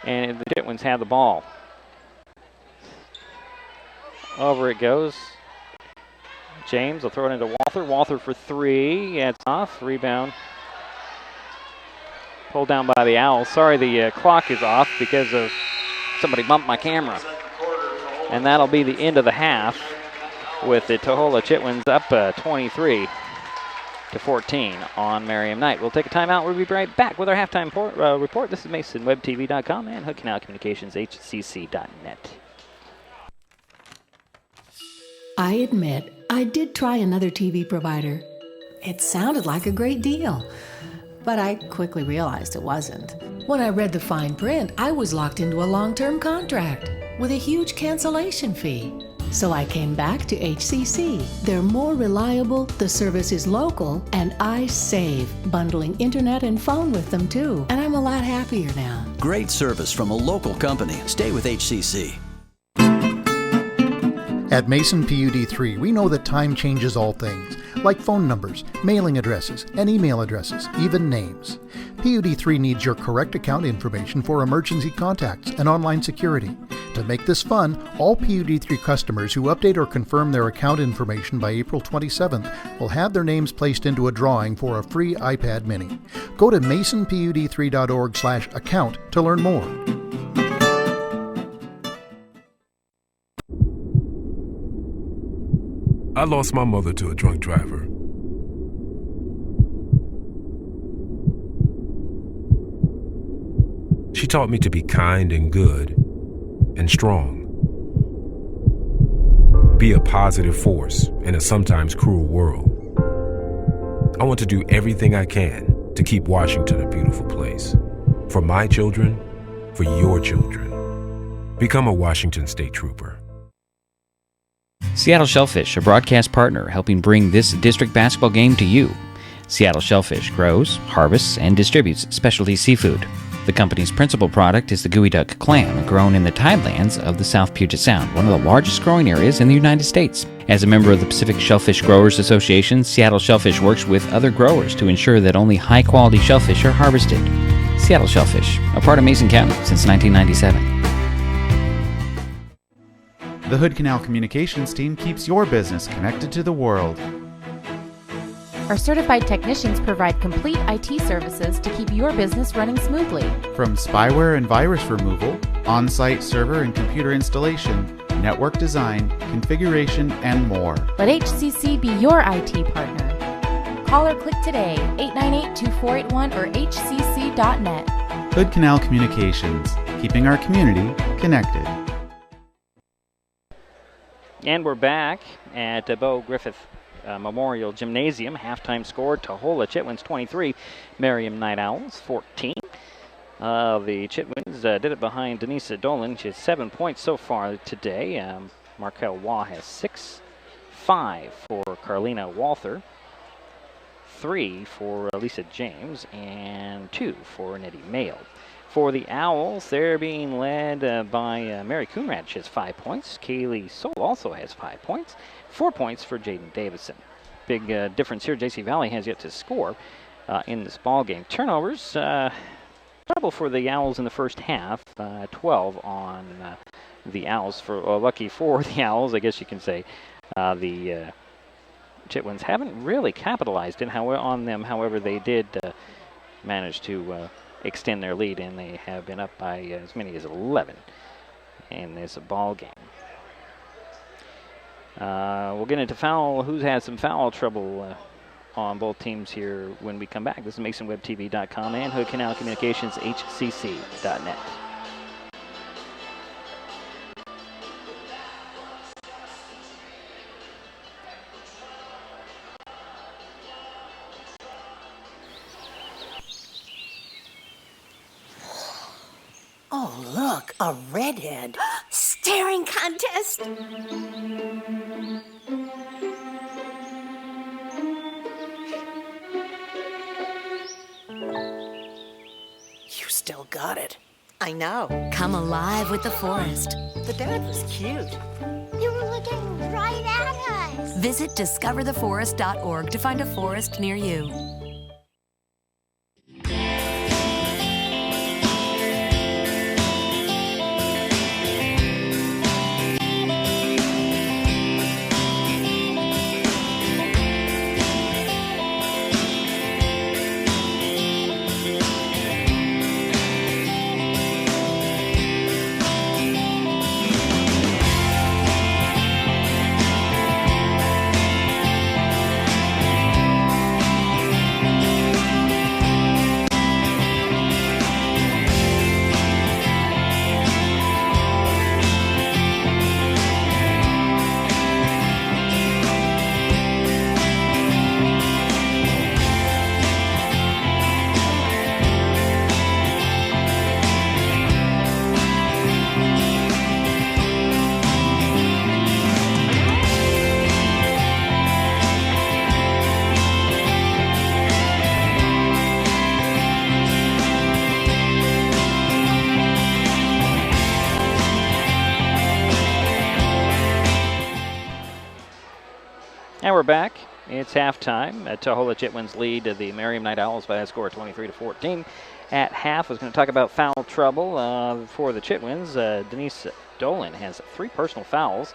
And the Chitwhins have the ball. Over it goes. James will throw it into Walther. Walther for 3. Yeah, it's off. Rebound. Pulled down by the Owls. Sorry, the clock is off because of somebody bumped my camera. And that'll be the end of the half with the Taholah Chitwhins up 23-14 on Merriam Knight. We'll take a timeout. We'll be right back with our halftime report. This is Mason, WebTV.com and Hood Canal Communications, HCC.net. I admit, I did try another TV provider. It sounded like a great deal, but I quickly realized it wasn't. When I read the fine print, I was locked into a long-term contract with a huge cancellation fee. So I came back to HCC. They're more reliable, the service is local, and I save, bundling internet and phone with them too. And I'm a lot happier now. Great service from a local company. Stay with HCC. At Mason PUD3, we know that time changes all things, like phone numbers, mailing addresses, and email addresses, even names. PUD3 needs your correct account information for emergency contacts and online security. To make this fun, all PUD3 customers who update or confirm their account information by April 27th will have their names placed into a drawing for a free iPad mini. Go to masonpud3.org/account to learn more. I lost my mother to a drunk driver. She taught me to be kind and good and strong. Be a positive force in a sometimes cruel world. I want to do everything I can to keep Washington a beautiful place. For my children, for your children. Become a Washington State Trooper. Seattle Shellfish, a broadcast partner helping bring this district basketball game to you. Seattle Shellfish grows, harvests, and distributes specialty seafood. The company's principal product is the geoduck clam, grown in the tidelands of the South Puget Sound, one of the largest growing areas in the United States. As a member of the Pacific Shellfish Growers Association, Seattle Shellfish works with other growers to ensure that only high-quality shellfish are harvested. Seattle Shellfish, a part of Mason County since 1997. The Hood Canal Communications team keeps your business connected to the world. Our certified technicians provide complete IT services to keep your business running smoothly. From spyware and virus removal, on-site server and computer installation, network design, configuration, and more. Let HCC be your IT partner. Call or click today, 898-2481 or hcc.net. Hood Canal Communications, keeping our community connected. And we're back at Bo Griffith Memorial Gymnasium. Halftime score, Taholah Chitwhins 23, Merriam Night Owls 14. The Chitwhins did it behind Denise Dolan. She has 7 points so far today. Markel Waugh has 6. 5 for Carlina Walther. 3 for Lisa James. And 2 for Nettie Mayo. For the Owls, they're being led by Mary Coonrad. She has 5 points. Kaylee Soul also has 5 points. 4 points for Jaden Davidson. Big difference here. JC Valley has yet to score in this ball game. Turnovers, trouble for the Owls in the first half. 12 on the Owls. Lucky for the Owls, I guess you can say. The Chitwhins haven't really capitalized on them. However, they did manage to extend their lead, and they have been up by as many as 11 in this ball game. We'll get into who's had some foul trouble on both teams here when we come back. This is MasonWebTV.com and Hood Canal Communications HCC.net. Oh, look, a redhead. Staring contest. You still got it. I know. Come alive with the forest. The dad was cute. They were looking right at us. Visit discovertheforest.org to find a forest near you. And we're back. It's halftime. Taholah Chitwhins lead the Merriam Night Owls by a score of 23-14. At half, I was going to talk about foul trouble for the Chitwhins. Denise Dolan has 3 personal fouls,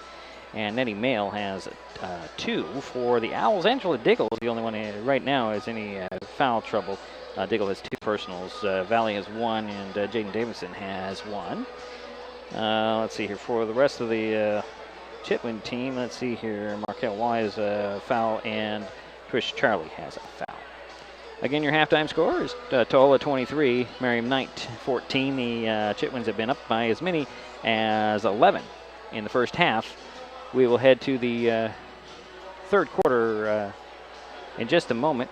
and Nettie Mail has 2 for the Owls. Angela Diggle is the only one right now has any foul trouble. Diggle has 2 personals. Valley has 1, and Jaden Davidson has 1. Let's see here for the rest of the Chitwin team. Let's see here. Markel Y has a foul, and Trish Charlie has a foul. Again, your halftime score is Taholah 23, Merriam Knight 14. The Chitwins have been up by as many as 11 in the first half. We will head to the third quarter in just a moment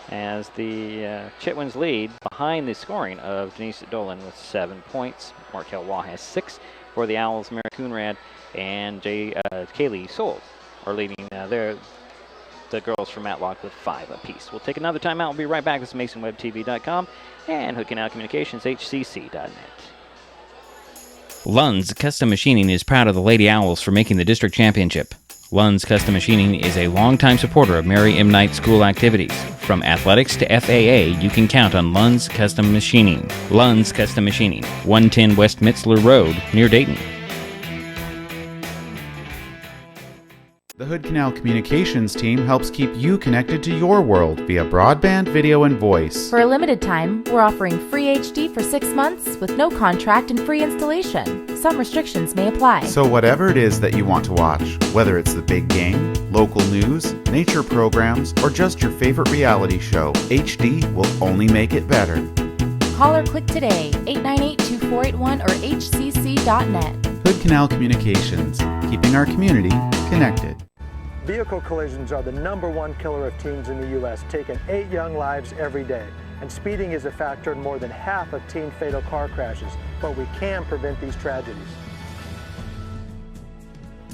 as the Chitwins lead behind the scoring of Denise Dolan with 7 points. Markel Waugh has 6 for the Owls. Mary Coonrad and Kaylee Soul are leading the girls from Matlock with 5 apiece. We'll take another timeout. We'll be right back. This is MasonWebTV.com and Hood Canal Communications HCC.net. Lund's Custom Machining is proud of the Lady Owls for making the district championship. Lund's Custom Machining is a longtime supporter of Mary M. Knight School activities. From athletics to FAA, you can count on Lund's Custom Machining. Lund's Custom Machining, 110 West Mitzler Road, near Dayton. The Hood Canal Communications team helps keep you connected to your world via broadband, video, and voice. For a limited time, we're offering free HD for 6 months with no contract and free installation. Some restrictions may apply. So whatever it is that you want to watch, whether it's the big game, local news, nature programs, or just your favorite reality show, HD will only make it better. Call or click today, 898-2481 or hcc.net. Hood Canal Communications, keeping our community connected. Vehicle collisions are the #1 killer of teens in the U.S., taking 8 young lives every day. And speeding is a factor in more than half of teen fatal car crashes, but we can prevent these tragedies.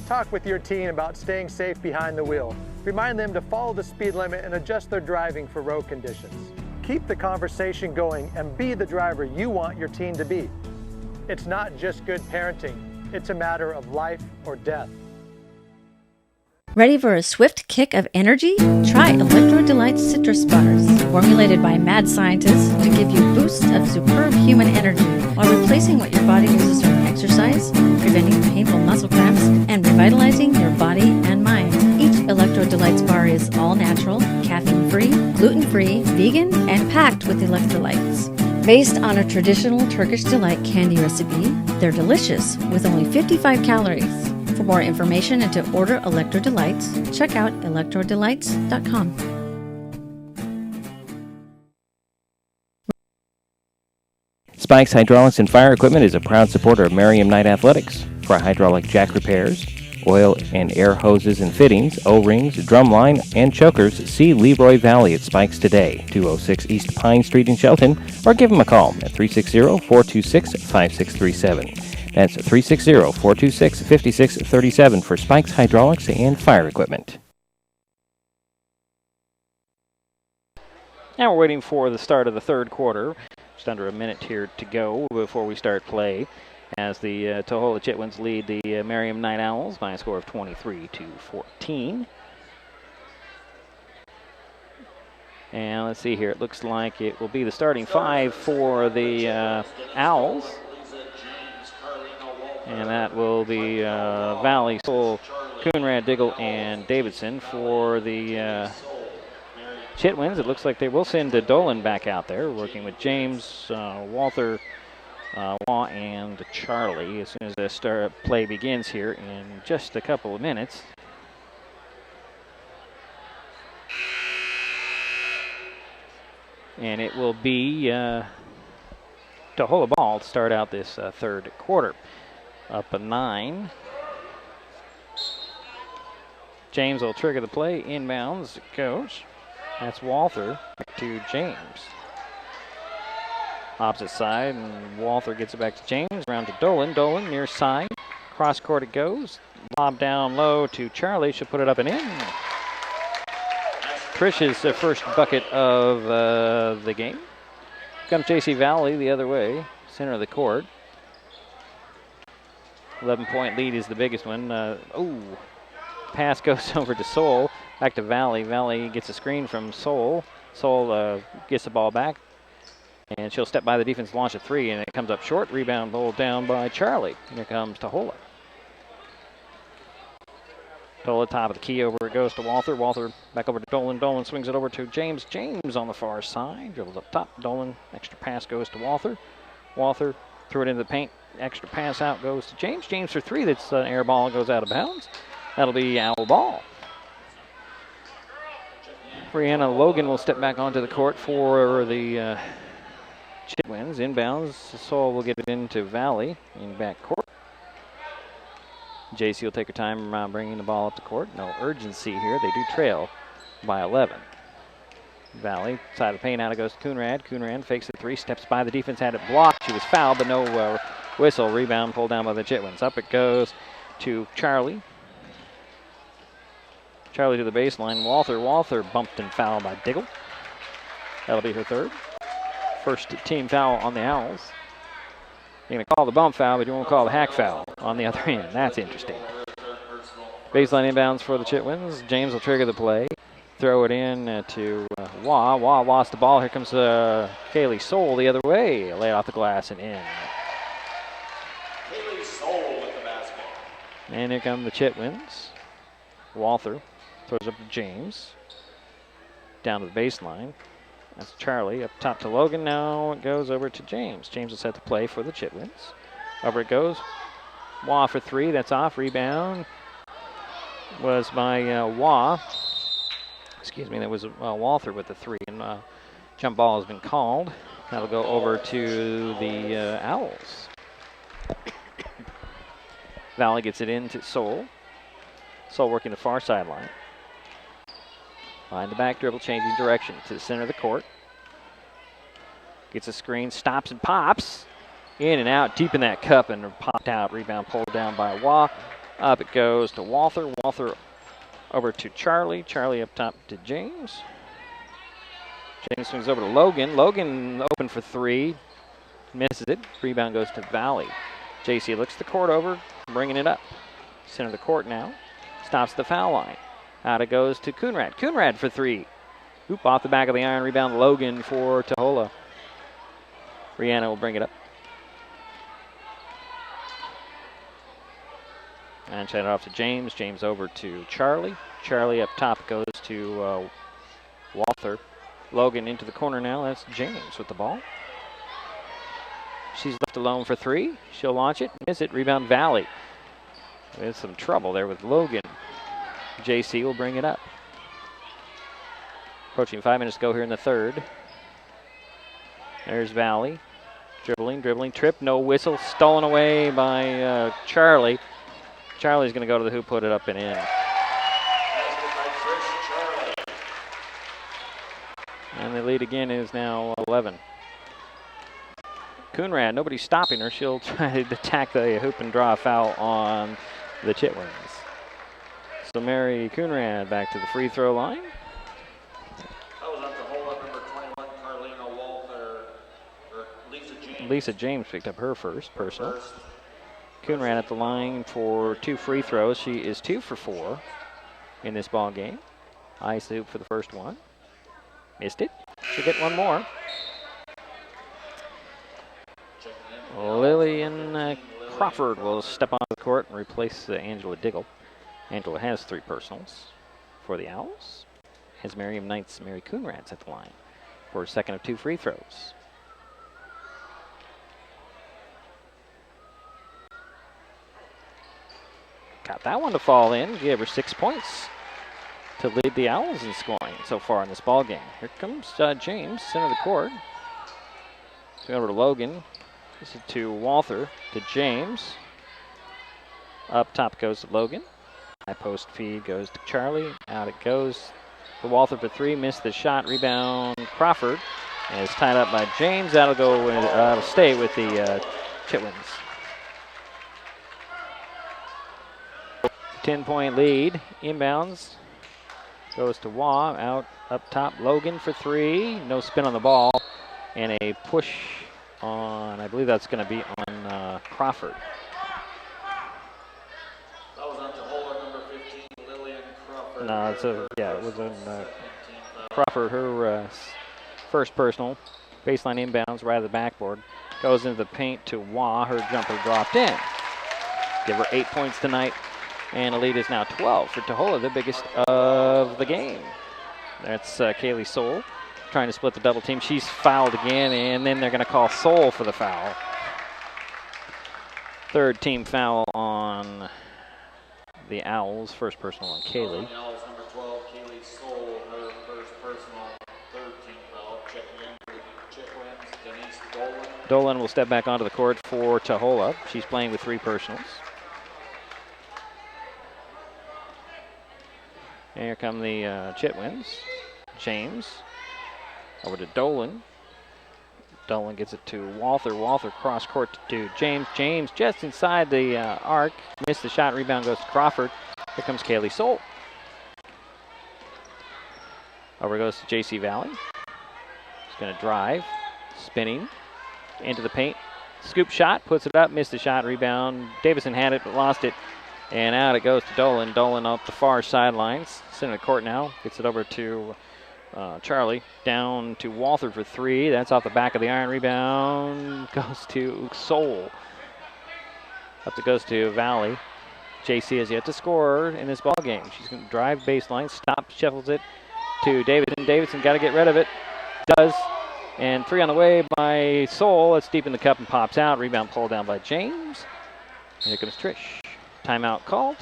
Talk with your teen about staying safe behind the wheel. Remind them to follow the speed limit and adjust their driving for road conditions. Keep the conversation going and be the driver you want your teen to be. It's not just good parenting, it's a matter of life or death. Ready for a swift kick of energy? Try Electro Delight Citrus Bars, formulated by mad scientists to give you boosts of superb human energy while replacing what your body loses from exercise, preventing painful muscle cramps, and revitalizing your body and mind. Each Electro Delights bar is all natural, caffeine-free, gluten-free, vegan, and packed with electrolytes. Based on a traditional Turkish delight candy recipe, they're delicious with only 55 calories. For more information and to order Electro Delights, check out electrodelights.com. Spikes Hydraulics and Fire Equipment is a proud supporter of Merriam Knight Athletics. For hydraulic jack repairs, oil and air hoses and fittings, O-rings, drumline, and chokers, see Leroy Valley at Spikes today, 206 East Pine Street in Shelton, or give them a call at 360-426-5637. That's 360-426-5637 for Spikes Hydraulics and Fire Equipment. Now we're waiting for the start of the third quarter. Just under a minute here to go before we start play, as the Taholah Chitwhins lead the Merriam Knight Owls by a score of 23-14. And let's see here. It looks like it will be the starting five for the Owls. And that will be Valley, Soul, Coonrad, Diggle, and Davidson. For the Chitwhins, it looks like they will send Dolan back out there, working with James, Walther, Waugh, and Charlie as soon as the play begins here in just a couple of minutes. And it will be Taholah ball to start out this third quarter. Up a 9. James will trigger the play. Inbounds it goes. That's Walther back to James. Opposite side, and Walther gets it back to James. Around to Dolan. Dolan near side. Cross court it goes. Lob down low to Charlie. She'll put it up and in. Trish's first bucket of the game. Comes J.C. Valley the other way, center of the court. 11-point lead is the biggest one. Pass goes over to Soul. Back to Valley. Valley gets a screen from Soul. Soul gets the ball back. And she'll step by the defense, launch a three, and it comes up short. Rebound pulled down by Charlie. Here comes Taholah. Taholah top of the key, over it goes to Walther. Walther back over to Dolan. Dolan swings it over to James. James on the far side. Dribbles up top. Dolan, extra pass goes to Walther. Walther threw it into the paint. Extra pass out goes to James. James for three. That's an air ball, goes out of bounds. That'll be Owl ball. Brianna Logan will step back onto the court for the Chitwhins. Inbounds. Soul will get it into Valley in back court. JC will take her time around bringing the ball up the court. No urgency here. They do trail by 11. Valley, side of the paint, out it goes to Coonrad. Coonrad fakes the three, steps by the defense, had it blocked. She was fouled, but no whistle. Rebound pulled down by the Chitwhins. Up it goes to Charlie. Charlie to the baseline. Walther bumped and fouled by Diggle. That'll be her third. First team foul on the Owls. You're going to call the bump foul, but you won't call the hack foul on the other end. That's interesting. Baseline inbounds for the Chitwhins. James will trigger the play. Throw it in to Waugh. Waugh lost the ball. Here comes Kaylee Soul the other way. Lay off the glass and in. Kaylee Soul with the basket. And here come the Chitwhins. Walther throws up to James. Down to the baseline. That's Charlie. Up top to Logan. Now it goes over to James. James will set the play for the Chitwhins. Over it goes. Waugh for three. That's off. Rebound was by Waugh. Excuse me, that was Walther with the three. And jump ball has been called. That'll go over to the Owls. Valley gets it into Soul. Soul working the far sideline. Behind the back dribble, changing direction to the center of the court. Gets a screen, stops and pops. In and out, deep in that cup, and popped out. Rebound pulled down by Waugh. Up it goes to Walther. Walther over to Charlie. Charlie up top to James. James swings over to Logan. Logan open for three. Misses it. Rebound goes to Valley. JC looks the court over, bringing it up. Center of the court now. Stops the foul line. Out it goes to Coonrad. Coonrad for three. Oop, off the back of the iron. Rebound Logan for Taholah. Brianna will bring it up. And send it off to James. James over to Charlie. Charlie up top goes to Walther. Logan into the corner now. That's James with the ball. She's left alone for three. She'll launch it. Miss it. Rebound Valley. There's some trouble there with Logan. JC will bring it up. Approaching 5 minutes to go here in the third. There's Valley. Dribbling, trip, no whistle. Stolen away by Charlie. Charlie's going to go to the hoop, put it up and in. And the lead again is now 11. Coonrad, nobody's stopping her. She'll try to attack the hoop and draw a foul on the Chitwhins. So Mary Coonrad back to the free throw line. That was on Taholah number 21, Carlina Walther, or Lisa James. Lisa James picked up her first personal. Coonrad at the line for 2 free throws. She is 2 for 4 in this ball game. Ice hoop for the first one. Missed it. She'll get one more. Lillian Crawford will step onto the court and replace Angela Diggle. Angela has 3 personals for the Owls. As Miriam Knight's Mary Coonrad's at the line for a second of 2 free throws. Got that one to fall in. Gave her 6 points to lead the Owls in scoring so far in this ball game. Here comes James, center of the court. Over to Logan. This is to Walther, to James. Up top goes to Logan. High post feed goes to Charlie. Out it goes to Walther for 3. Missed the shot. Rebound Crawford. And it's tied up by James. That'll go with, stay with the Chitwhins. 10-point lead. Inbounds. Goes to Waugh. Out up top. Logan for 3. No spin on the ball. And a push on, I believe that's going to be on Crawford. That was on Taholah number 15, Lillian Crawford. No, it was on Crawford, her first personal. Baseline inbounds right at the backboard. Goes into the paint to Waugh. Her jumper dropped in. Give her 8 points tonight. And the lead is now 12 for Taholah, the biggest of the game. That's Kaylee Soul trying to split the double team. She's fouled again, and then they're going to call Soul for the foul. Third team foul on the Owls. First personal on Kaylee. The Owls number 12, Kaylee Soul, her first personal. Third team foul. Checking in for the Chitwhins, Denise Dolan. Dolan will step back onto the court for Taholah. She's playing with 3 personals. And here come the Chitwhins. James over to Dolan. Dolan gets it to Walther. Walther cross court to James. James just inside the arc. Missed the shot. Rebound goes to Crawford. Here comes Kaylee Soul. Over goes to JC Valley. He's going to drive. Spinning into the paint. Scoop shot. Puts it up. Missed the shot. Rebound. Davison had it but lost it. And out it goes to Dolan. Dolan up the far sidelines. Center of the court now. Gets it over to Charlie. Down to Walther for 3. That's off the back of the iron. Rebound goes to Soul. Up it goes to Valley. JC has yet to score in this ball game. She's going to drive baseline. Stop. Shuffles it to Davidson. Davidson got to get rid of it. Does. And 3 on the way by Soul. It's deep in the cup and pops out. Rebound pulled down by James. And here comes Trish. Timeout called.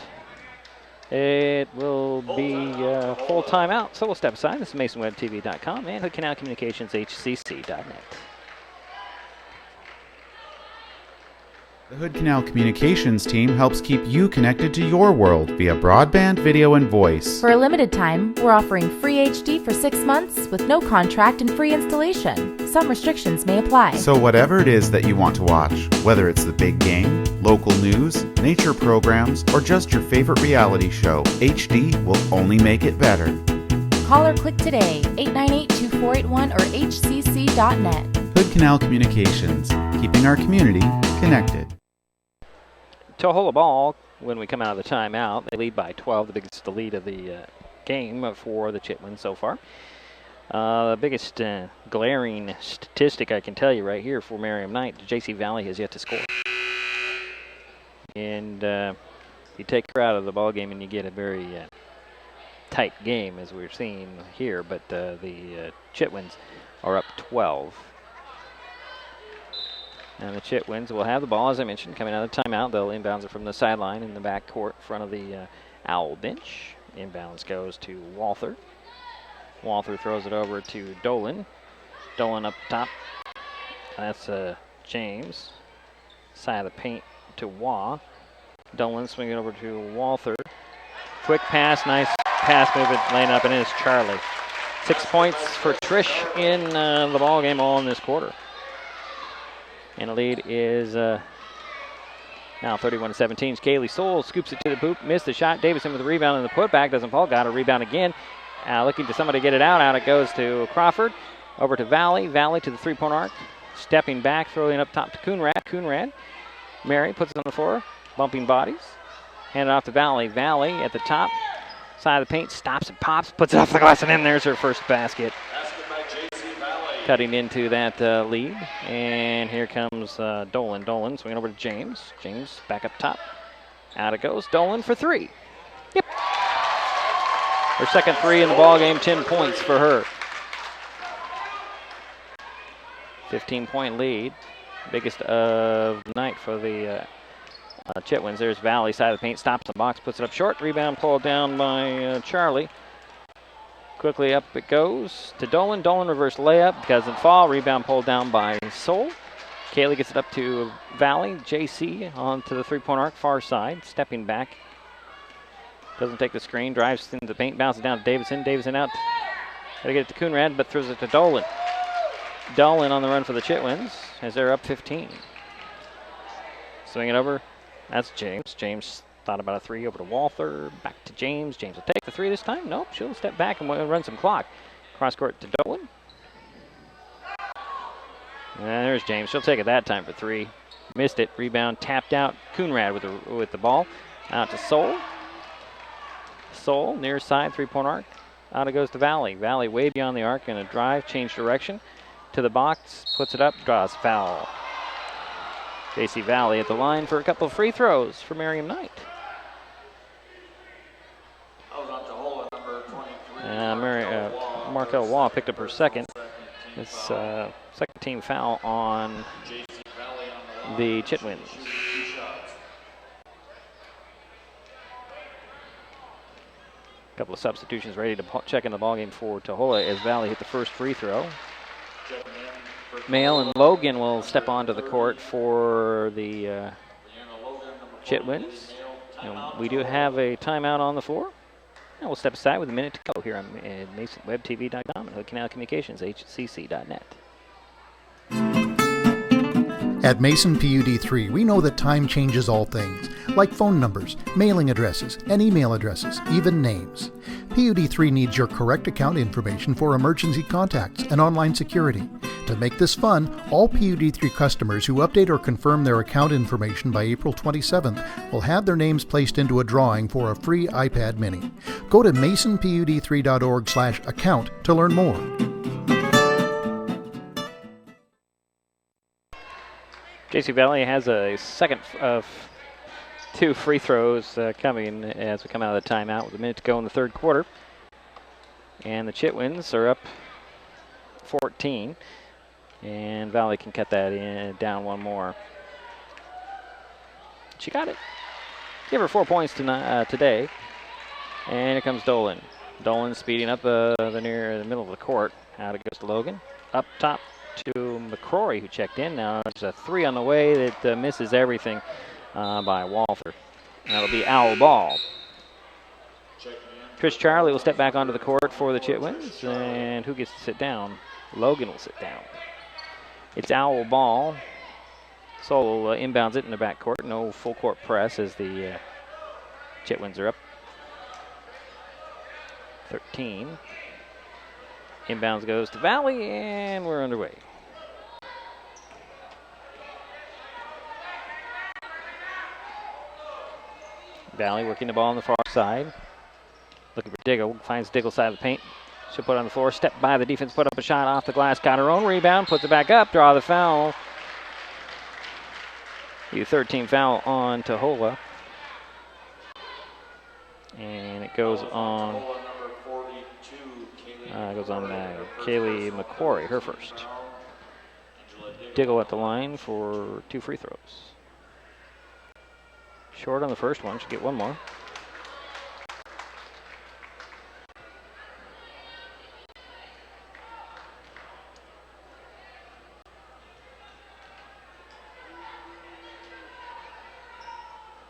It will be a full timeout, so we'll step aside. This is MasonWebTV.com and Hood Canal Communications HCC.net. The Hood Canal Communications team helps keep you connected to your world via broadband, video, and voice. For a limited time, we're offering free HD for 6 months with no contract and free installation. Some restrictions may apply. So whatever it is that you want to watch, whether it's the big game, local news, nature programs, or just your favorite reality show, HD will only make it better. Call or click today, 898-2481 or hcc.net. Hood Canal Communications, keeping our community connected. Taholah ball when we come out of the timeout. They lead by 12, the biggest lead of the game for the Chitwhins so far. The biggest glaring statistic I can tell you right here for Miriam Knight, JC Valley has yet to score. And you take her out of the ball game and you get a very tight game as we're seeing here, but the Chitwhins are up 12. And the Chitwhins will have the ball, as I mentioned, coming out of the timeout. They'll inbounds it from the sideline in the back court in front of the Owl bench. Inbounds goes to Walther. Walther throws it over to Dolan. Dolan up top. That's James. Side of the paint to Waugh. Dolan swinging over to Walther. Quick pass, nice pass movement, laying up, and it is Charlie. 6 points for Trish in the ball game, all in this quarter. And the lead is now 31-17. Kaylee Soul scoops it to the hoop, missed the shot. Davison with the rebound and the putback, doesn't fall. Got a rebound again. Looking to somebody to get it out. Out it goes to Crawford. Over to Valley. Valley to the three-point arc. Stepping back, throwing up top to Coonrad. Coonrad. Mary puts it on the floor. Bumping bodies. Hand it off to Valley. Valley at the top. Side of the paint. Stops and pops. Puts it off the glass, and then there's her first basket. Cutting into that lead. And here comes Dolan. Dolan swinging over to James. James back up top. Out it goes. Dolan for three. Yep. Her second three in the ball game. 10 points for her. 15-point lead. Biggest of the night for the Chitwhins. There's Valley, side of the paint, stops the box, puts it up short. Rebound pulled down by Charlie. Quickly up it goes to Dolan. Dolan reverse layup, doesn't fall. Rebound pulled down by Soul. Kaylee gets it up to Valley. JC onto the three-point arc, far side, stepping back. Doesn't take the screen, drives into the paint, bounces down to Davison. Davison out. Gotta get it to Coonrad, but throws it to Dolan. Dolan on the run for the Chitwhins as they're up 15. Swing it over. That's James. James thought about a three over to Walther. Back to James. James will take the three this time. Nope, she'll step back and run some clock. Cross court to Dolan. And there's James. She'll take it that time for three. Missed it. Rebound tapped out. Coonrad with the ball. Out to Soul. Soul near side, three-point arc. Out it goes to Valley. Valley way beyond the arc in a drive, change direction. To the box, puts it up, draws foul. JC Valley at the line for a couple of free throws for Miriam Knight. Markel Waugh picked up her second. It's second team foul on the Chitwhins. A couple of substitutions ready to check in the ballgame for Taholah as Valley hit the first free throw. Mail and Logan will step onto the court for the Chitwhins. And we do have a timeout on the floor. And we'll step aside with a minute to go here on MasonWebTV.com and Hood Canal Communications, HCC.net. At Mason PUD3, we know that time changes all things, like phone numbers, mailing addresses, and email addresses, even names. PUD3 needs your correct account information for emergency contacts and online security. To make this fun, all PUD3 customers who update or confirm their account information by April 27th will have their names placed into a drawing for a free iPad mini. Go to masonpud3.org/account to learn more. JC Valley has a second of two free throws coming as we come out of the timeout with a minute to go in the third quarter. And the Chitwhins are up 14. And Valley can cut that in down one more. She got it. Give her 4 points today. And here comes Dolan. Dolan speeding up near the middle of the court. Out it goes to Logan. Up top to McCrory, who checked in. Now there's a three on the way that misses everything by Walther. That'll be Owl ball. Trish Charlie will step back onto the court for the Chitwhins. And who gets to sit down? Logan will sit down. It's Owl ball. Solo inbounds it in the backcourt. No full court press as the Chitwhins are up 13. Inbounds goes to Valley, and we're underway. Valley working the ball on the far side. Looking for Diggle. Finds Diggle side of the paint. She'll put it on the floor. Step by the defense. Put up a shot off the glass. Got her own rebound. Puts it back up. Draw the foul. The third team foul on Taholah. And it goes on. Kaylee McQuarrie, her first. Diggle at the line for 2 free throws. Short on the first one, should get one more.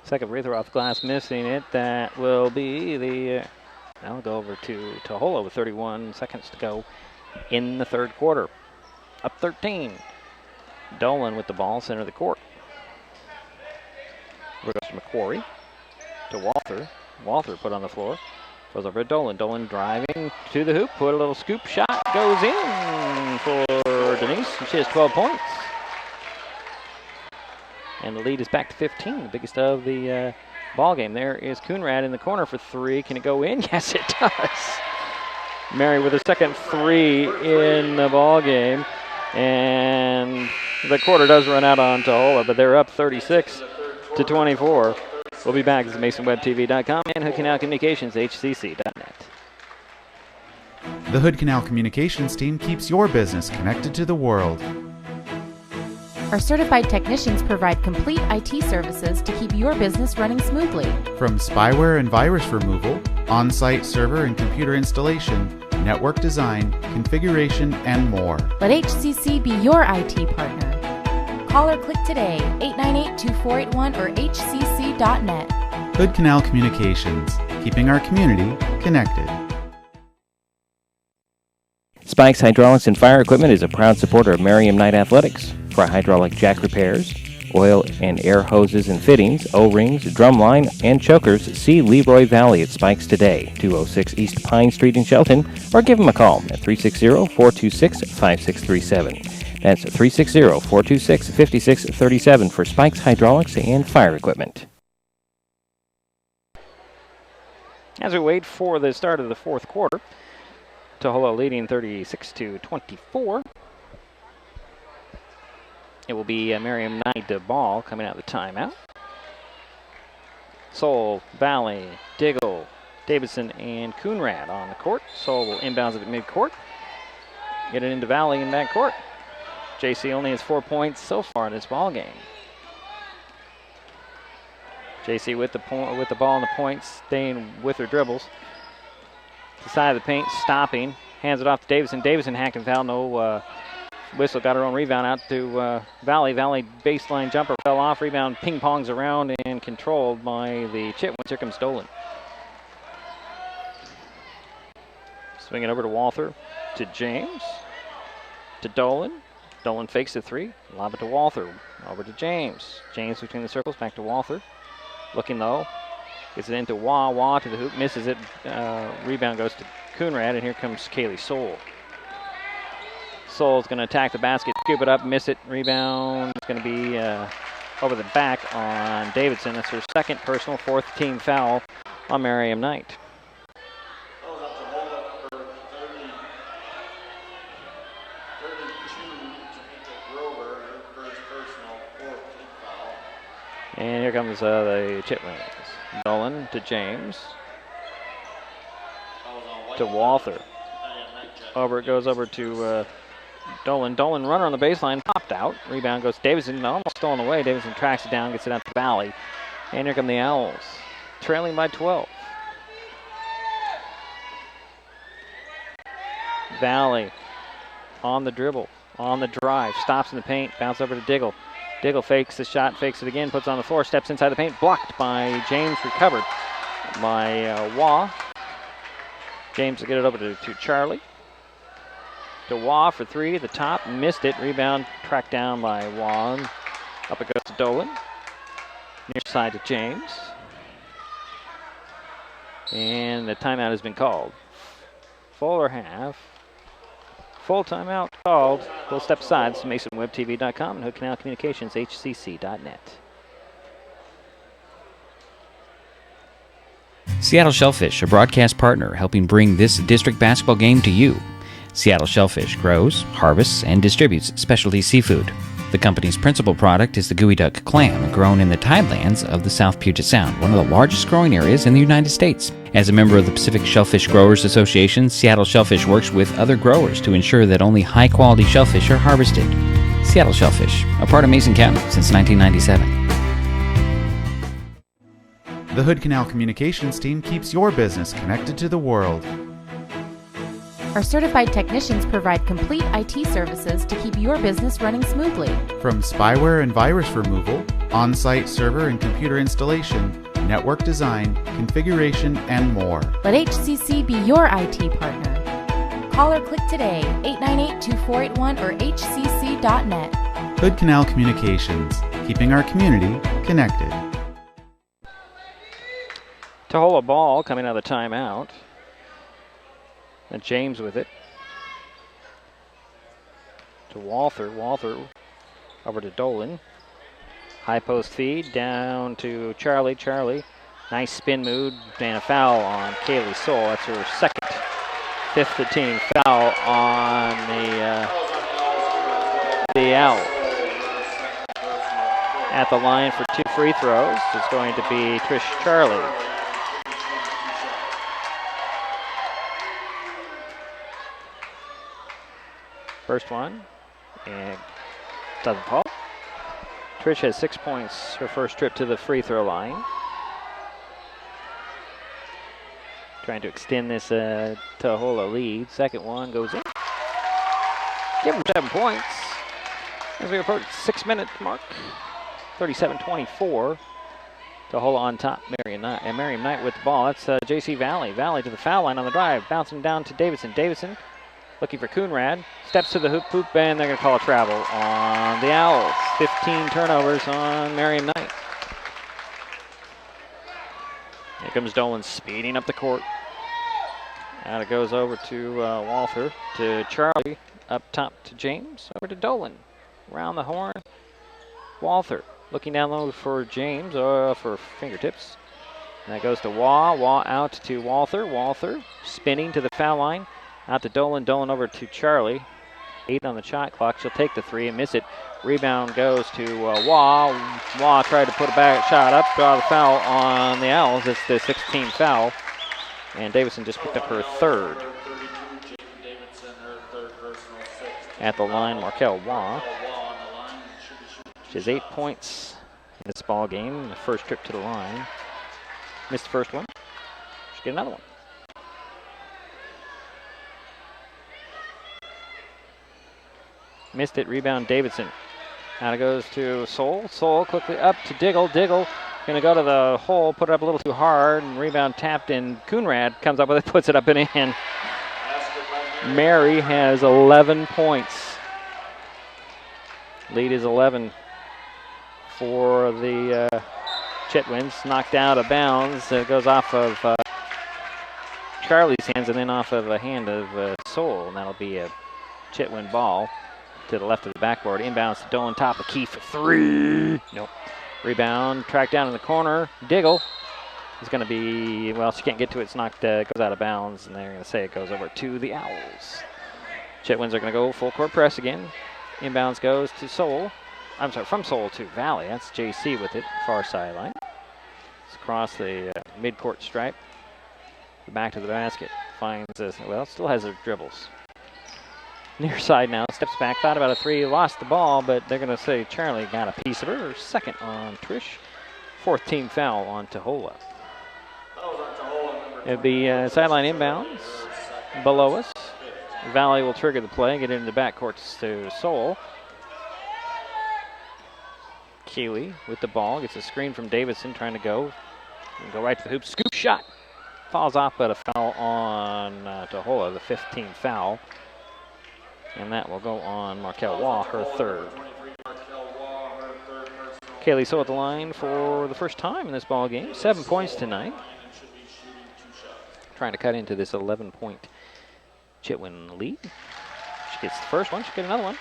Second free throw off the glass, missing it. That will be the... Now we'll go over to Taholah with 31 seconds to go in the third quarter. Up 13. Dolan with the ball, center of the court. Goes to McQuarrie. To Walther. Walther put on the floor. Goes over to Dolan. Dolan driving to the hoop. Put a little scoop shot. Goes in for Denise. She has 12 points. And the lead is back to 15, the biggest of the ball game. There is Coonrad in the corner for 3. Can it go in? Yes, it does. Mary with her second 3 in the ball game. And the quarter does run out on Taholah, but they're up 36-24. We'll be back. This is MasonWebTV.com and Hood Canal Communications, HCC.net. The Hood Canal Communications team keeps your business connected to the world. Our certified technicians provide complete IT services to keep your business running smoothly. From spyware and virus removal, on-site server and computer installation, network design, configuration, and more. Let HCC be your IT partner. Call or click today, 898-2481 or hcc.net. Hood Canal Communications, keeping our community connected. Spikes Hydraulics and Fire Equipment is a proud supporter of Merriam Knight Athletics. For hydraulic jack repairs, oil and air hoses and fittings, O-rings, drumline, and chokers, see Leroy Valley at Spikes today, 206 East Pine Street in Shelton, or give them a call at 360-426-5637. That's 360-426-5637 for Spikes Hydraulics and Fire Equipment. As we wait for the start of the fourth quarter, Taholah leading 36-24. It will be Merriam Knight ball coming out of the timeout. Soul, Valley, Diggle, Davidson, and Coonrad on the court. Soul will inbounds at the midcourt. Get it into Valley in backcourt. JC only has 4 points so far in this ball game. JC with the ball and the points, staying with her dribbles. To the side of the paint, stopping. Hands it off to Davidson. Davidson hacked and foul. No whistle. Got her own rebound out to Valley. Valley baseline jumper fell off. Rebound ping-pongs around and controlled by the Chitwhins. Here comes Dolan. Swing it over to Walther. To James. To Dolan. Dolan fakes the 3. Lob it to Walther. Over to James. James between the circles. Back to Walther. Looking low. Gets it into Wah. Wah to the hoop. Misses it. Rebound goes to Coonrad. And here comes Kaylee Soul. Soul's going to attack the basket. Scoop it up. Miss it. Rebound. It's going to be over the back on Davidson. That's her second personal, 4th team foul on Merriam Knight. And here comes the Chitwhins. Dolan to James. To Walther. Over it goes over to Dolan. Dolan runner on the baseline. Popped out. Rebound goes to Davidson. Almost stolen away. Davidson tracks it down. Gets it out to Valley. And here come the Owls. Trailing by 12. Valley on the dribble. On the drive. Stops in the paint. Bounce over to Diggle. Diggle fakes the shot, fakes it again, puts it on the floor, steps inside the paint, blocked by James, recovered by Wah. James will get it over to Charlie. To Wah for 3, the top, missed it, rebound, tracked down by Wah. Up it goes to Dolan. Near side to James. And the timeout has been called. Full or half. Full timeout called. We'll step aside. It's MasonWebTV.com and Hood Canal Communications, HCC.net. Seattle Shellfish, a broadcast partner helping bring this district basketball game to you. Seattle Shellfish grows, harvests, and distributes specialty seafood. The company's principal product is the geoduck clam, grown in the tidelands of the South Puget Sound, one of the largest growing areas in the United States. As a member of the Pacific Shellfish Growers Association, Seattle Shellfish works with other growers to ensure that only high-quality shellfish are harvested. Seattle Shellfish, a part of Mason County since 1997. The Hood Canal Communications team keeps your business connected to the world. Our certified technicians provide complete IT services to keep your business running smoothly. From spyware and virus removal, on-site server and computer installation, network design, configuration, and more. Let HCC be your IT partner. Call or click today, 898-2481 or hcc.net. Hood Canal Communications, keeping our community connected. Taholah ball coming out of the timeout. And James with it. To Walther. Walther over to Dolan. High post feed down to Charlie. Charlie. Nice spin move and a foul on Kaylee Soul. That's her second, fifth to team foul on the Owls. At the line for 2 free throws is going to be Trish Charlie. First one, and doesn't fall. Trish has 6 points, her first trip to the free throw line. Trying to extend this Taholah lead. Second one goes in. Give them 7 points. As we approach 6-minute mark, 37-24. Taholah on top, Miriam Knight with the ball. That's JC Valley. Valley to the foul line on the drive, bouncing down to Davidson. Davidson looking for Coonrad, steps to the hoop, and they're going to call a travel on the Owls. 15 turnovers on Miriam Knight. Here comes Dolan speeding up the court. And it goes over to Walther, to Charlie, up top to James, over to Dolan. Around the horn, Walther looking down low for James, for fingertips. And that goes to Waugh. Waugh out to Walther. Walther spinning to the foul line. Out to Dolan. Dolan over to Charlie. 8 on the shot clock. She'll take the 3 and miss it. Rebound goes to Waugh. Waugh tried to put a back shot up. Draw the foul on the Owls. It's the 16th foul. And Davidson just picked up her third. At the line, Markel Waugh. She has 8 points in this ball game. The first trip to the line. Missed the first one. She'll get another one. Missed it. Rebound Davidson. Now it goes to Soul. Soul quickly up to Diggle. Diggle going to go to the hole, put it up a little too hard, and rebound tapped in. Coonrad comes up with it, puts it up and in. Mary has 11 points. Lead is 11 for the Chitwhins. Knocked out of bounds. It goes off of Charlie's hands and then off of a hand of Soul. And that'll be a Chitwhin ball to the left of the backboard. Inbounds to Dolan, top of key for 3. Nope. Rebound, tracked down in the corner. Diggle is going to be, well, she can't get to it. It's knocked, goes out of bounds, and they're going to say it goes over to the Owls. Chitwhins are going to go full court press again. Inbounds goes to Soul. I'm sorry, from Soul to Valley. That's JC with it, far sideline. It's across the midcourt stripe. Back to the basket. Finds this, well, still has her dribbles. Near side now, steps back, thought about a 3, lost the ball, but they're going to say Charlie got a piece of her. Second on Trish. 4th team foul on Taholah. It'll be sideline inbounds below us. Valley will trigger the play, get into the backcourt to Soul. Keeley with the ball, gets a screen from Davidson, trying to go right to the hoop. Scoop shot. Falls off, but a foul on Taholah, the 5th team foul. And that will go on Markel Waugh, her third. Kaylee Soul at the line for the first time in this ball game. 7 points tonight. Trying to cut into this 11-point Chitwhin lead. She gets the first one. She'll get another one.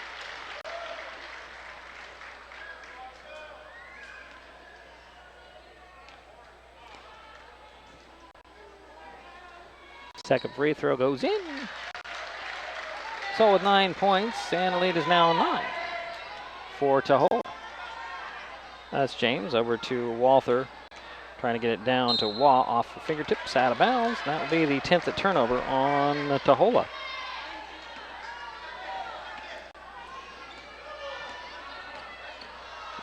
Second free throw goes in. Soul with 9 points, and the lead is now 9 for Taholah. That's James over to Walther, trying to get it down to Waugh off the fingertips, out of bounds. That will be the 10th turnover on Taholah.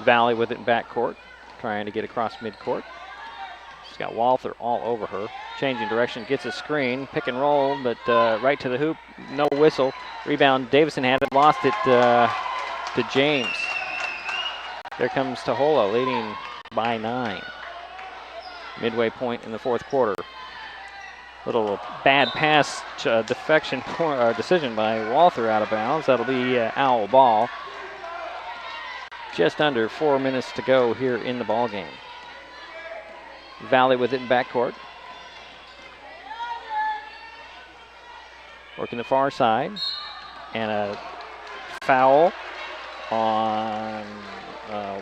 Valley with it in backcourt, trying to get across midcourt. She's got Walther all over her. Changing direction, gets a screen, pick and roll, but right to the hoop, no whistle. Rebound, Davison had it, lost it to James. There comes Taholah, leading by 9. Midway point in the fourth quarter. Little bad pass decision by Walther out of bounds. That'll be Owl ball. Just under 4 minutes to go here in the ball game. Valley with it in backcourt. Working the far side. And a foul on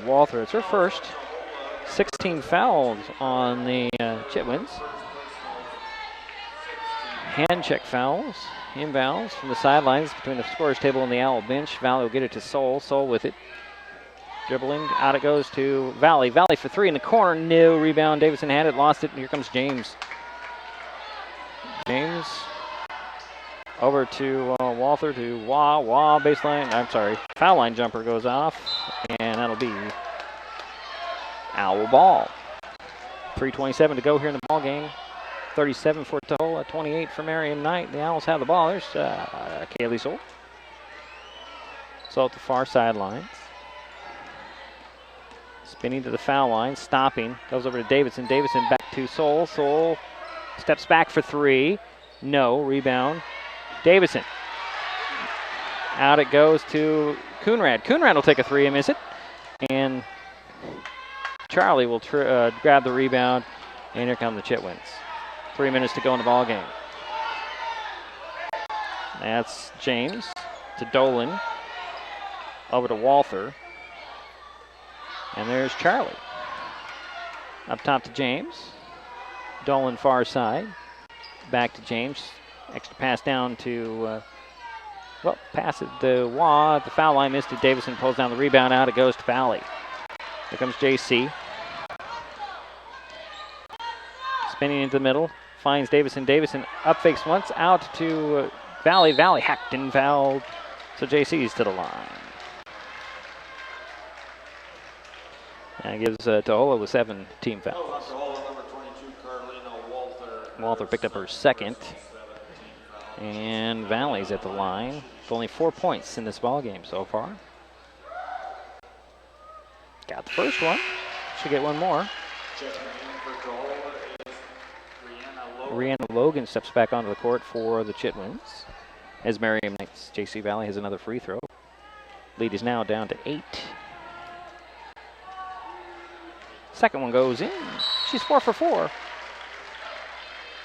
Walther. It's her first. 16 fouls on the Chitwhins. Hand check fouls. Inbounds from the sidelines between the scorer's table and the Owl bench. Valley will get it to Soul. Soul with it. Dribbling, out it goes to Valley. Valley for 3 in the corner. No rebound. Davison had it, lost it. Here comes James. James over to Walther to Wah baseline. I'm sorry. Foul line jumper goes off, and that'll be Owl ball. 3:27 to go here in the ball game. 37 for Taholah, 28 for Mariam Knight. The Owls have the ball. There's Kaylee Soul. Soul at the far sidelines. Spinning to the foul line, stopping, goes over to Davidson. Davidson back to Soul. Soul steps back for 3. No, rebound. Davidson. Out it goes to Coonrad. Coonrad will take a 3 and miss it. And Charlie will grab the rebound. And here come the Chitwhins. 3 minutes to go in the ball game. That's James to Dolan. Over to Walther. And there's Charlie. Up top to James. Dolan far side. Back to James. Extra pass down to, pass it to Wah. The foul line missed it. Davison pulls down the rebound. Out it goes to Valley. Here comes JC. Spinning into the middle. Finds Davison. Davison up fakes once. Out to Valley. Valley hacked and fouled. So JC's to the line. And gives Taholah with 7 team fouls. Walther picked up her second. And Valley's at the line. With only 4 points in this ball game so far. Got the first one. Should get one more. Rihanna Logan steps back onto the court for the Chitwhins. As Mariam Knight's JC Valley has another free throw. Lead is now down to 8. Second one goes in. She's 4 for 4.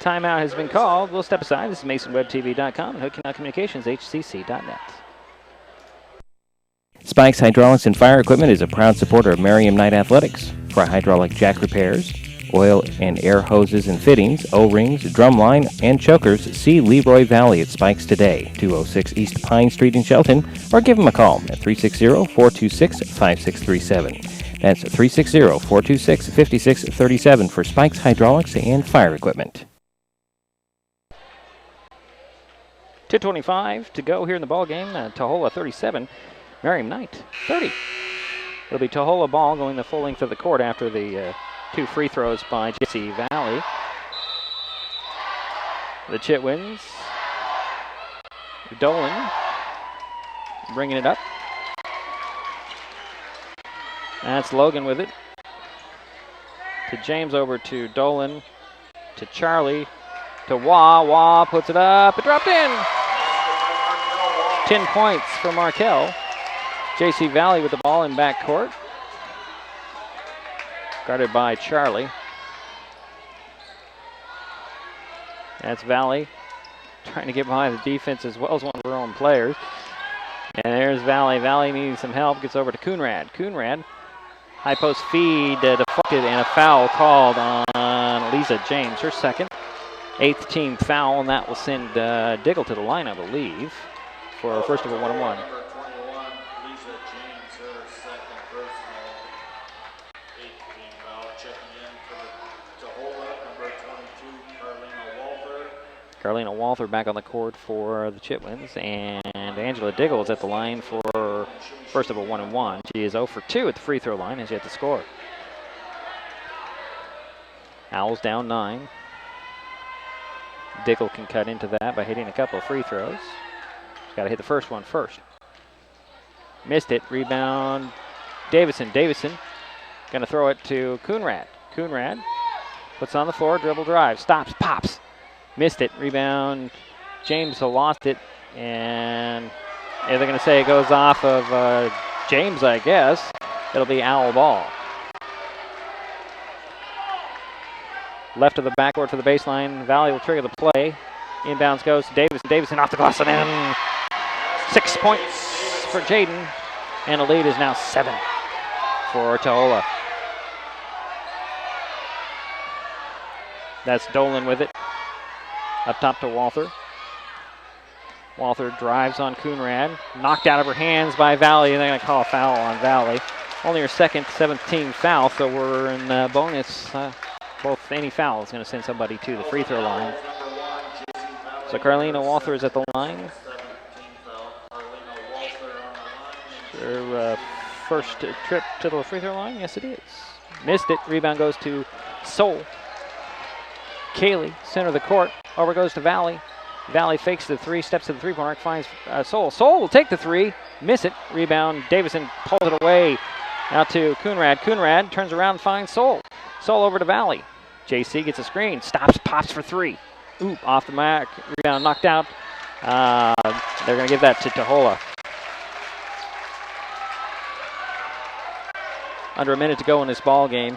Timeout has been called. We'll step aside. This is MasonWebTV.com and Hood Canal Communications, HCC.net. Spikes Hydraulics and Fire Equipment is a proud supporter of Mariam Knight Athletics. For hydraulic jack repairs, oil and air hoses and fittings, O-rings, drumline, and chokers, see Leroy Valley at Spikes today, 206 East Pine Street in Shelton, or give them a call at 360-426-5637. That's 360-426-5637 for Spikes Hydraulics and Fire Equipment. 2:25 to go here in the ball game. Taholah 37, Mariam Knight 30. It'll be Taholah ball going the full length of the court after the 2 free throws by JC Valley. The Chitwhins. Dolan bringing it up. That's Logan with it. To James, over to Dolan. To Charlie. To Wah. Wah puts it up. It dropped in. 10 points for Markel. JC Valley with the ball in backcourt. Guarded by Charlie. That's Valley trying to get behind the defense as well as one of her own players. And there's Valley. Valley needs some help. Gets over to Coonrad. Coonrad. High post feed deflected and a foul called on Lisa James. Her second. 8th team foul, and that will send Diggle to the line, I believe, for our first of a 1-on-1. Carlina Walther back on the court for the Chitwhins, and Angela Diggle is at the line for First of a 1-1. She is 0 for 2 at the free throw line, has yet to score. Owls down 9. Dickel can cut into that by hitting a couple of free throws. She's got to hit the first one first. Missed it. Rebound. Davison going to throw it to Coonrad. Coonrad puts it on the floor, dribble drive, stops, pops. Missed it. Rebound. James lost it, and they're going to say it goes off of James, I guess. It'll be Owl ball. Left of the backboard to the baseline. Valley will trigger the play. Inbounds goes to Davison. Davison off the glass and in. 6 points for Jaden, and the lead is now 7 for Taholah. That's Dolan with it. Up top to Walther. Walther drives on Coonrad. Knocked out of her hands by Valley, and they're going to call a foul on Valley. Only her second 17th foul, so we're in bonus. Both any foul is going to send somebody to the free throw line. So Carlina Walther is at the line. Her first trip to the free throw line? Yes, it is. Missed it. Rebound goes to Soul. Kaylee, center of the court. Over goes to Valley. Valley fakes the three, steps to the three-point arc, finds Soul. Soul will take the three, miss it. Rebound, Davison pulls it away. Out to Coonrad. Coonrad turns around and finds Soul. Soul over to Valley. JC gets a screen, stops, pops for three. Oop, off the mark. Rebound knocked out. They're going to give that to Taholah. Under a minute to go in this ball game.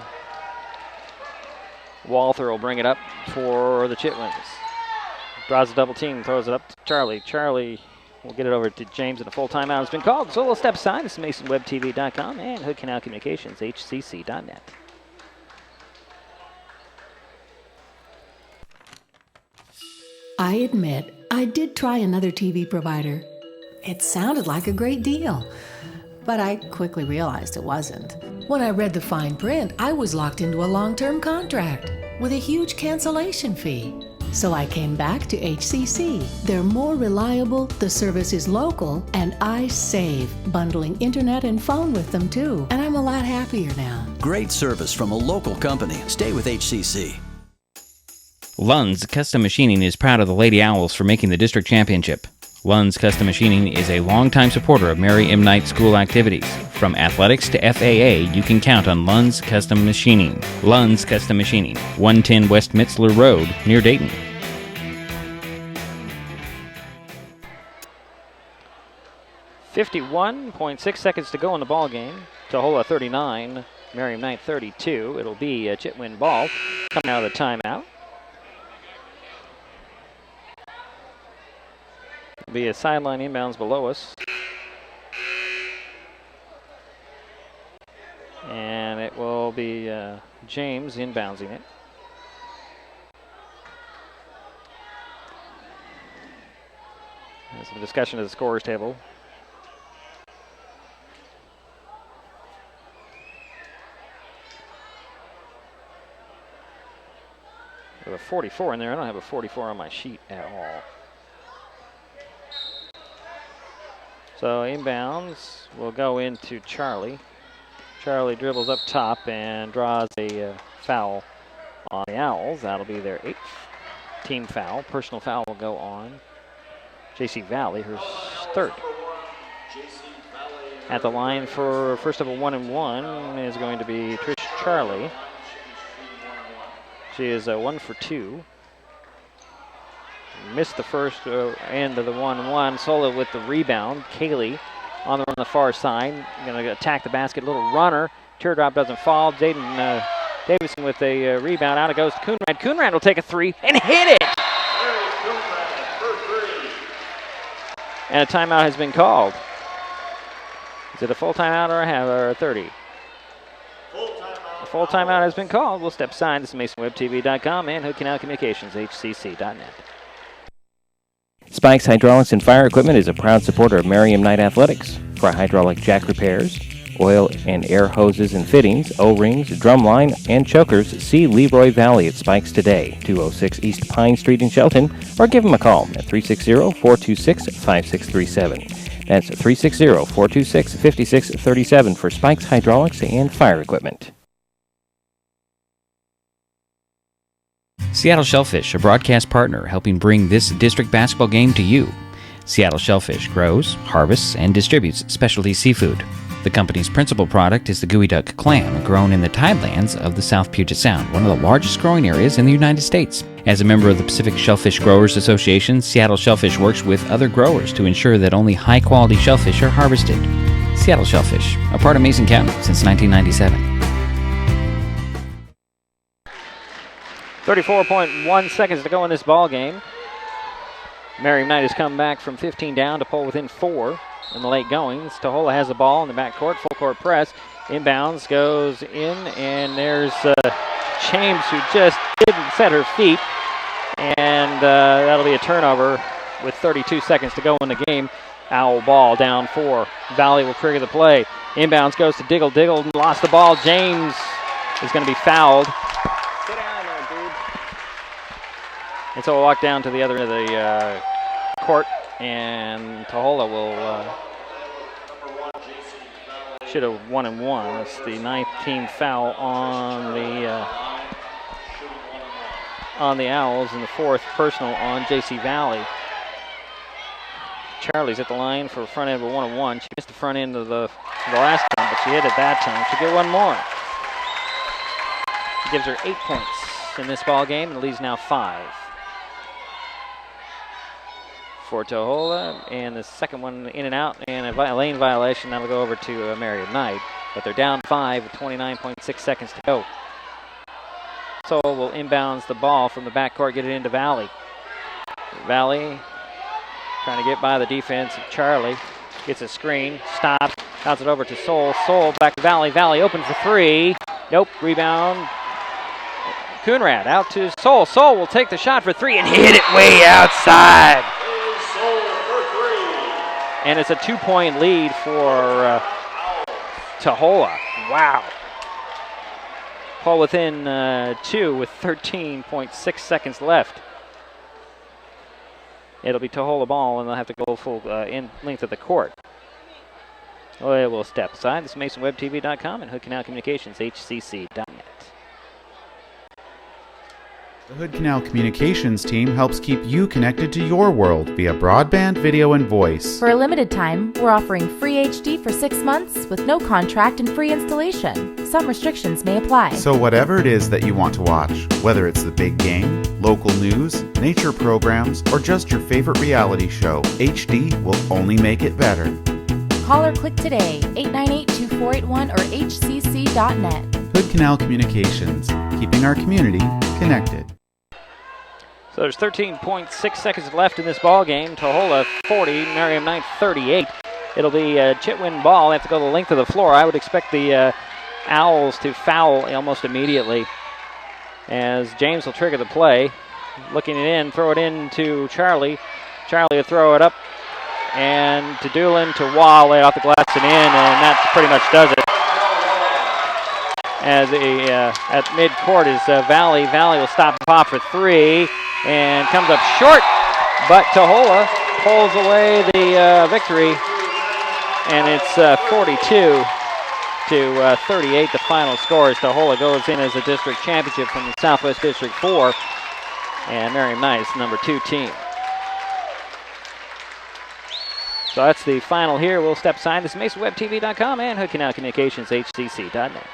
Walther will bring it up for the Chitwhins. Draws a double team, throws it up to Charlie. Charlie will get it over to James, and a full timeout has been called. So we'll step aside. This is MasonWebTV.com and Hood Canal Communications, HCC.net. I admit, I did try another TV provider. It sounded like a great deal, but I quickly realized it wasn't. When I read the fine print, I was locked into a long-term contract with a huge cancellation fee. So I came back to HCC. They're more reliable, the service is local, and I save, bundling internet and phone with them too. And I'm a lot happier now. Great service from a local company. Stay with HCC. Lund's Custom Machining is proud of the Lady Owls for making the district championship. Lund's Custom Machining is a longtime supporter of Mary M. Knight School activities. From athletics to FAA, you can count on Lund's Custom Machining. Lund's Custom Machining, 110 West Mitzler Road, near Dayton. .6 seconds to go in the ball game. Taholah 39, Mary M. Knight 32. It'll be a Chitwhin ball coming out of the timeout. It'll be a sideline inbounds below us. And it will be James inbouncing it. There's some discussion of the scorer's table. With a 44 in there. I don't have a 44 on my sheet at all. So inbounds will go into Charlie. Charlie dribbles up top and draws a foul on the Owls. That'll be their 8th team foul. Personal foul will go on JC Valley, her 3rd. At the line for first of a 1-and-1 is going to be Trish Charlie. She is 1 for 2. Missed the first end of the 1-1. Solo with the rebound. Kaylee on the far side. Going to attack the basket. Little runner. Teardrop doesn't fall. Jaden Davison with a rebound. Out it goes to Coonrad. Coonrad will take a three and hit it. And a timeout has been called. Is it a full timeout or a 30? A full timeout has been called. We'll step aside. This is MasonWebTV.com and Hood Canal Communications, HCC.net. Spikes Hydraulics and Fire Equipment is a proud supporter of Mary M. Knight Athletics. For hydraulic jack repairs, oil and air hoses and fittings, O-rings, drumline, and chokers, see Leroy Valley at Spikes today, 206 East Pine Street in Shelton, or give them a call at 360-426-5637. That's 360-426-5637 for Spikes Hydraulics and Fire Equipment. Seattle Shellfish, a broadcast partner helping bring this district basketball game to you. Seattle Shellfish grows, harvests, and distributes specialty seafood. The company's principal product is the gooey duck clam, grown in the tidelands of the South Puget Sound, one of the largest growing areas in the United States. As a member of the Pacific Shellfish Growers Association, Seattle Shellfish works with other growers to ensure that only high-quality shellfish are harvested. Seattle Shellfish, a part of Mason County since 1997. 34.1 seconds to go in this ball game. Merriam Knight has come back from 15 down to pull within 4 in the late goings. Taholah has the ball in the backcourt, full court press. Inbounds, goes in, and there's James, who just didn't set her feet. And that'll be a turnover with 32 seconds to go in the game. Owl ball down 4. Valley will trigger the play. Inbounds goes to Diggle. Diggle lost the ball. James is going to be fouled. Sit down there, dude. And so we'll walk down to the other end of the court, and Taholah will should have 1 and 1. That's the 19th foul on the Owls, and the 4th personal on J.C. Valley. Charlie's at the line for front end with 1 and 1. She missed the front end of the last time, but she hit it that time. She'll get 1 more. It gives her 8 points in this ball game, and the lead's now 5 for Taholah. And the second one in and out, and a lane violation. That'll go over to Merriam Knight. But they're down 5 with 29.6 seconds to go. So will inbounds the ball from the backcourt, get it into Valley. Valley trying to get by the defense of Charlie. Gets a screen, stops, bounces it over to Soul. Soul back to Valley. Valley open for 3. Nope, rebound. Coonrad out to Soul. Soul will take the shot for 3 and hit it way outside. And it's a 2-point lead for Taholah. Wow. Paul within 2 with 13.6 seconds left. It'll be Taholah ball, and they'll have to go full in length of the court. Oh, we'll step aside. This is MasonWebTV.com and Hood Canal Communications, HCC.net. The Hood Canal Communications team helps keep you connected to your world via broadband, video, and voice. For a limited time, we're offering free HD for 6 months with no contract and free installation. Some restrictions may apply. So whatever it is that you want to watch, whether it's the big game, local news, nature programs, or just your favorite reality show, HD will only make it better. Call or click today, 898-2481 or hcc.net. Hood Canal Communications, keeping our community connected. So there's 13.6 seconds left in this ball game. Taholah 40, Merriam Knight 38. It'll be a Chitwhin ball. They have to go the length of the floor. I would expect the Owls to foul almost immediately, as James will trigger the play. Looking it in, throw it in to Charlie. Charlie will throw it up, and to Doolin, to Wall, lay off the glass and in, and that pretty much does it. As at mid-court is Valley. Valley will stop and pop for 3 and comes up short, but Taholah pulls away the victory, and it's 42 to 38. The final score as Taholah goes in as a district championship from the Southwest District 4, and Merriam Knight is the number 2 team. So that's the final here. We'll step aside. This is MasonWebTV.com and Hood Canal Communications, HCC.net.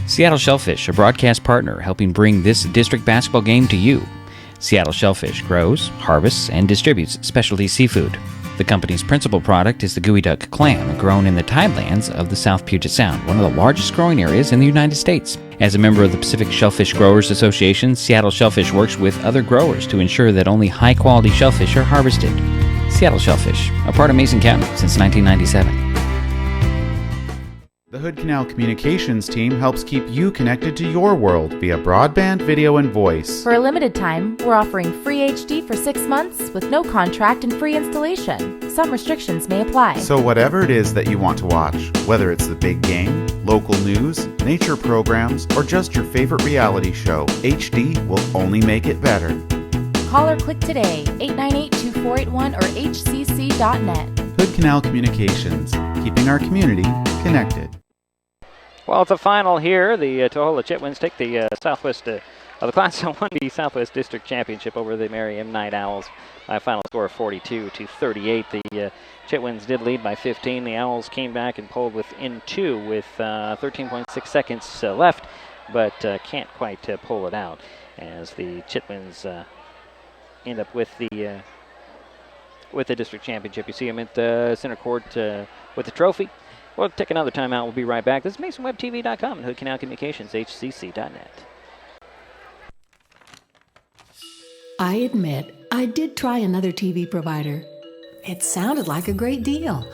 Seattle Shellfish, a broadcast partner helping bring this district basketball game to you. Seattle Shellfish grows, harvests, and distributes specialty seafood. The company's principal product is the gooey duck clam, grown in the tidelands of the South Puget Sound, one of the largest growing areas in the United States. As a member of the Pacific Shellfish Growers Association, Seattle Shellfish works with other growers to ensure that only high-quality shellfish are harvested. Seattle Shellfish, a part of Mason County since 1997. The Hood Canal Communications team helps keep you connected to your world via broadband, video, and voice. For a limited time, we're offering free HD for 6 months with no contract and free installation. Some restrictions may apply. So whatever it is that you want to watch, whether it's the big game, local news, nature programs, or just your favorite reality show, HD will only make it better. Call or click today, 898-2481 or hcc.net. Hood Canal Communications, keeping our community connected. Well, it's a final here. The Taholah Chitwhins take the Southwest of the Class 1B Southwest District Championship over the Merriam Night Owls by a final score of 42-38. The Chitwhins did lead by 15. The Owls came back and pulled within 2 with 13.6 seconds left, but can't quite pull it out as the Chitwhins end up with the district championship. You see them at the center court with the trophy. We'll take another timeout. We'll be right back. This is MasonWebTV.com and Hood Canal Communications, hcc.net. I admit, I did try another TV provider. It sounded like a great deal,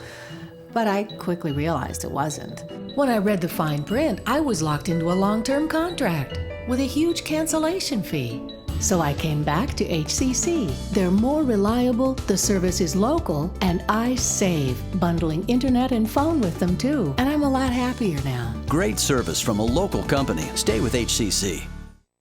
but I quickly realized it wasn't. When I read the fine print, I was locked into a long-term contract with a huge cancellation fee. So I came back to HCC. They're more reliable, the service is local, and I save, bundling internet and phone with them too. And I'm a lot happier now. Great service from a local company. Stay with HCC.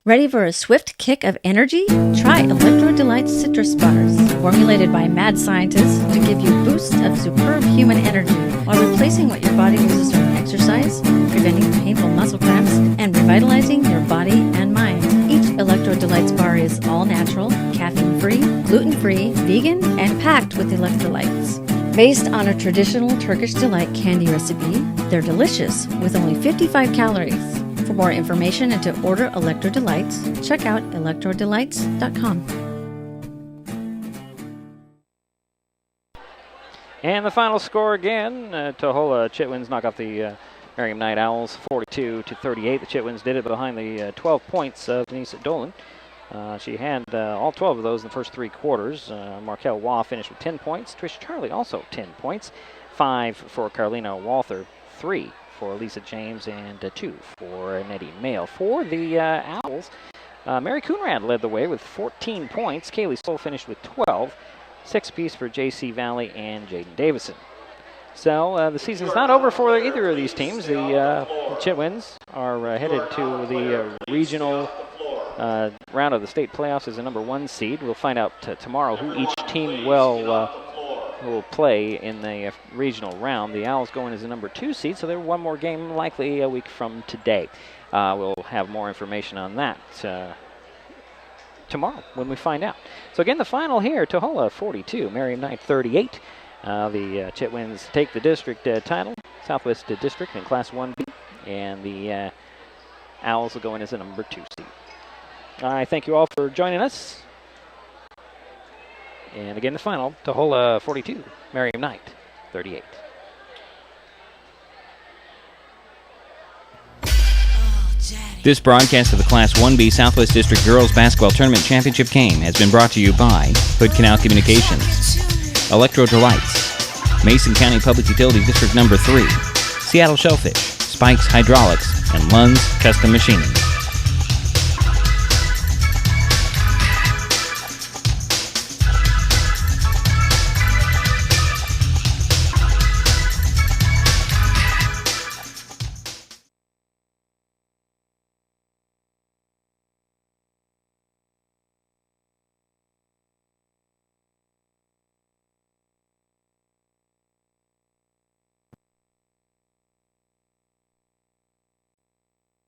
Ready for a swift kick of energy? Try Electro Delights Citrus Bars, formulated by mad scientists to give you boosts of superb human energy while replacing what your body loses from exercise, preventing painful muscle cramps, and revitalizing your body and mind. Each Electro Delights bar is all natural, caffeine-free, gluten-free, vegan, and packed with electrolytes. Based on a traditional Turkish delight candy recipe, they're delicious with only 55 calories. For more information and to order Electro Delights, check out electrodelights.com. And the final score again, Taholah Chitwhins knock off the Merriam Night Owls 42-38. The Chitwhins did it behind the 12 points of Denise Dolan. She had all 12 of those in the first 3 quarters. Markel Waugh finished with 10 points. Trish Charlie also 10 points. 5 for Carlina Walther, 3 for Lisa James, and 2 for Nettie Mail. For the Owls, Mary Coonrad led the way with 14 points. Kaylee Stoll finished with 12. 6 apiece for J.C. Valley and Jaden Davison. So the season's not over for either of these teams. The Chitwhins are headed to the regional round of the state playoffs as a number 1 seed. We'll find out tomorrow who each team will play in the regional round. The Owls go in as a number 2 seed, so they're one more game likely a week from today. We'll have more information on that tomorrow when we find out. So again, the final here, Taholah 42, Merriam Knight 38. The Chitwhins take the district title, Southwest District in Class 1B, and the Owls will go in as a number 2 seed. I thank you all for joining us. And again, the final, Taholah 42, Merriam Knight 38. This broadcast of the Class 1B Southwest District Girls Basketball Tournament Championship game has been brought to you by Hood Canal Communications, Electro Delights, Mason County Public Utility District Number 3, Seattle Shellfish, Spikes Hydraulics, and Lund's Custom Machining.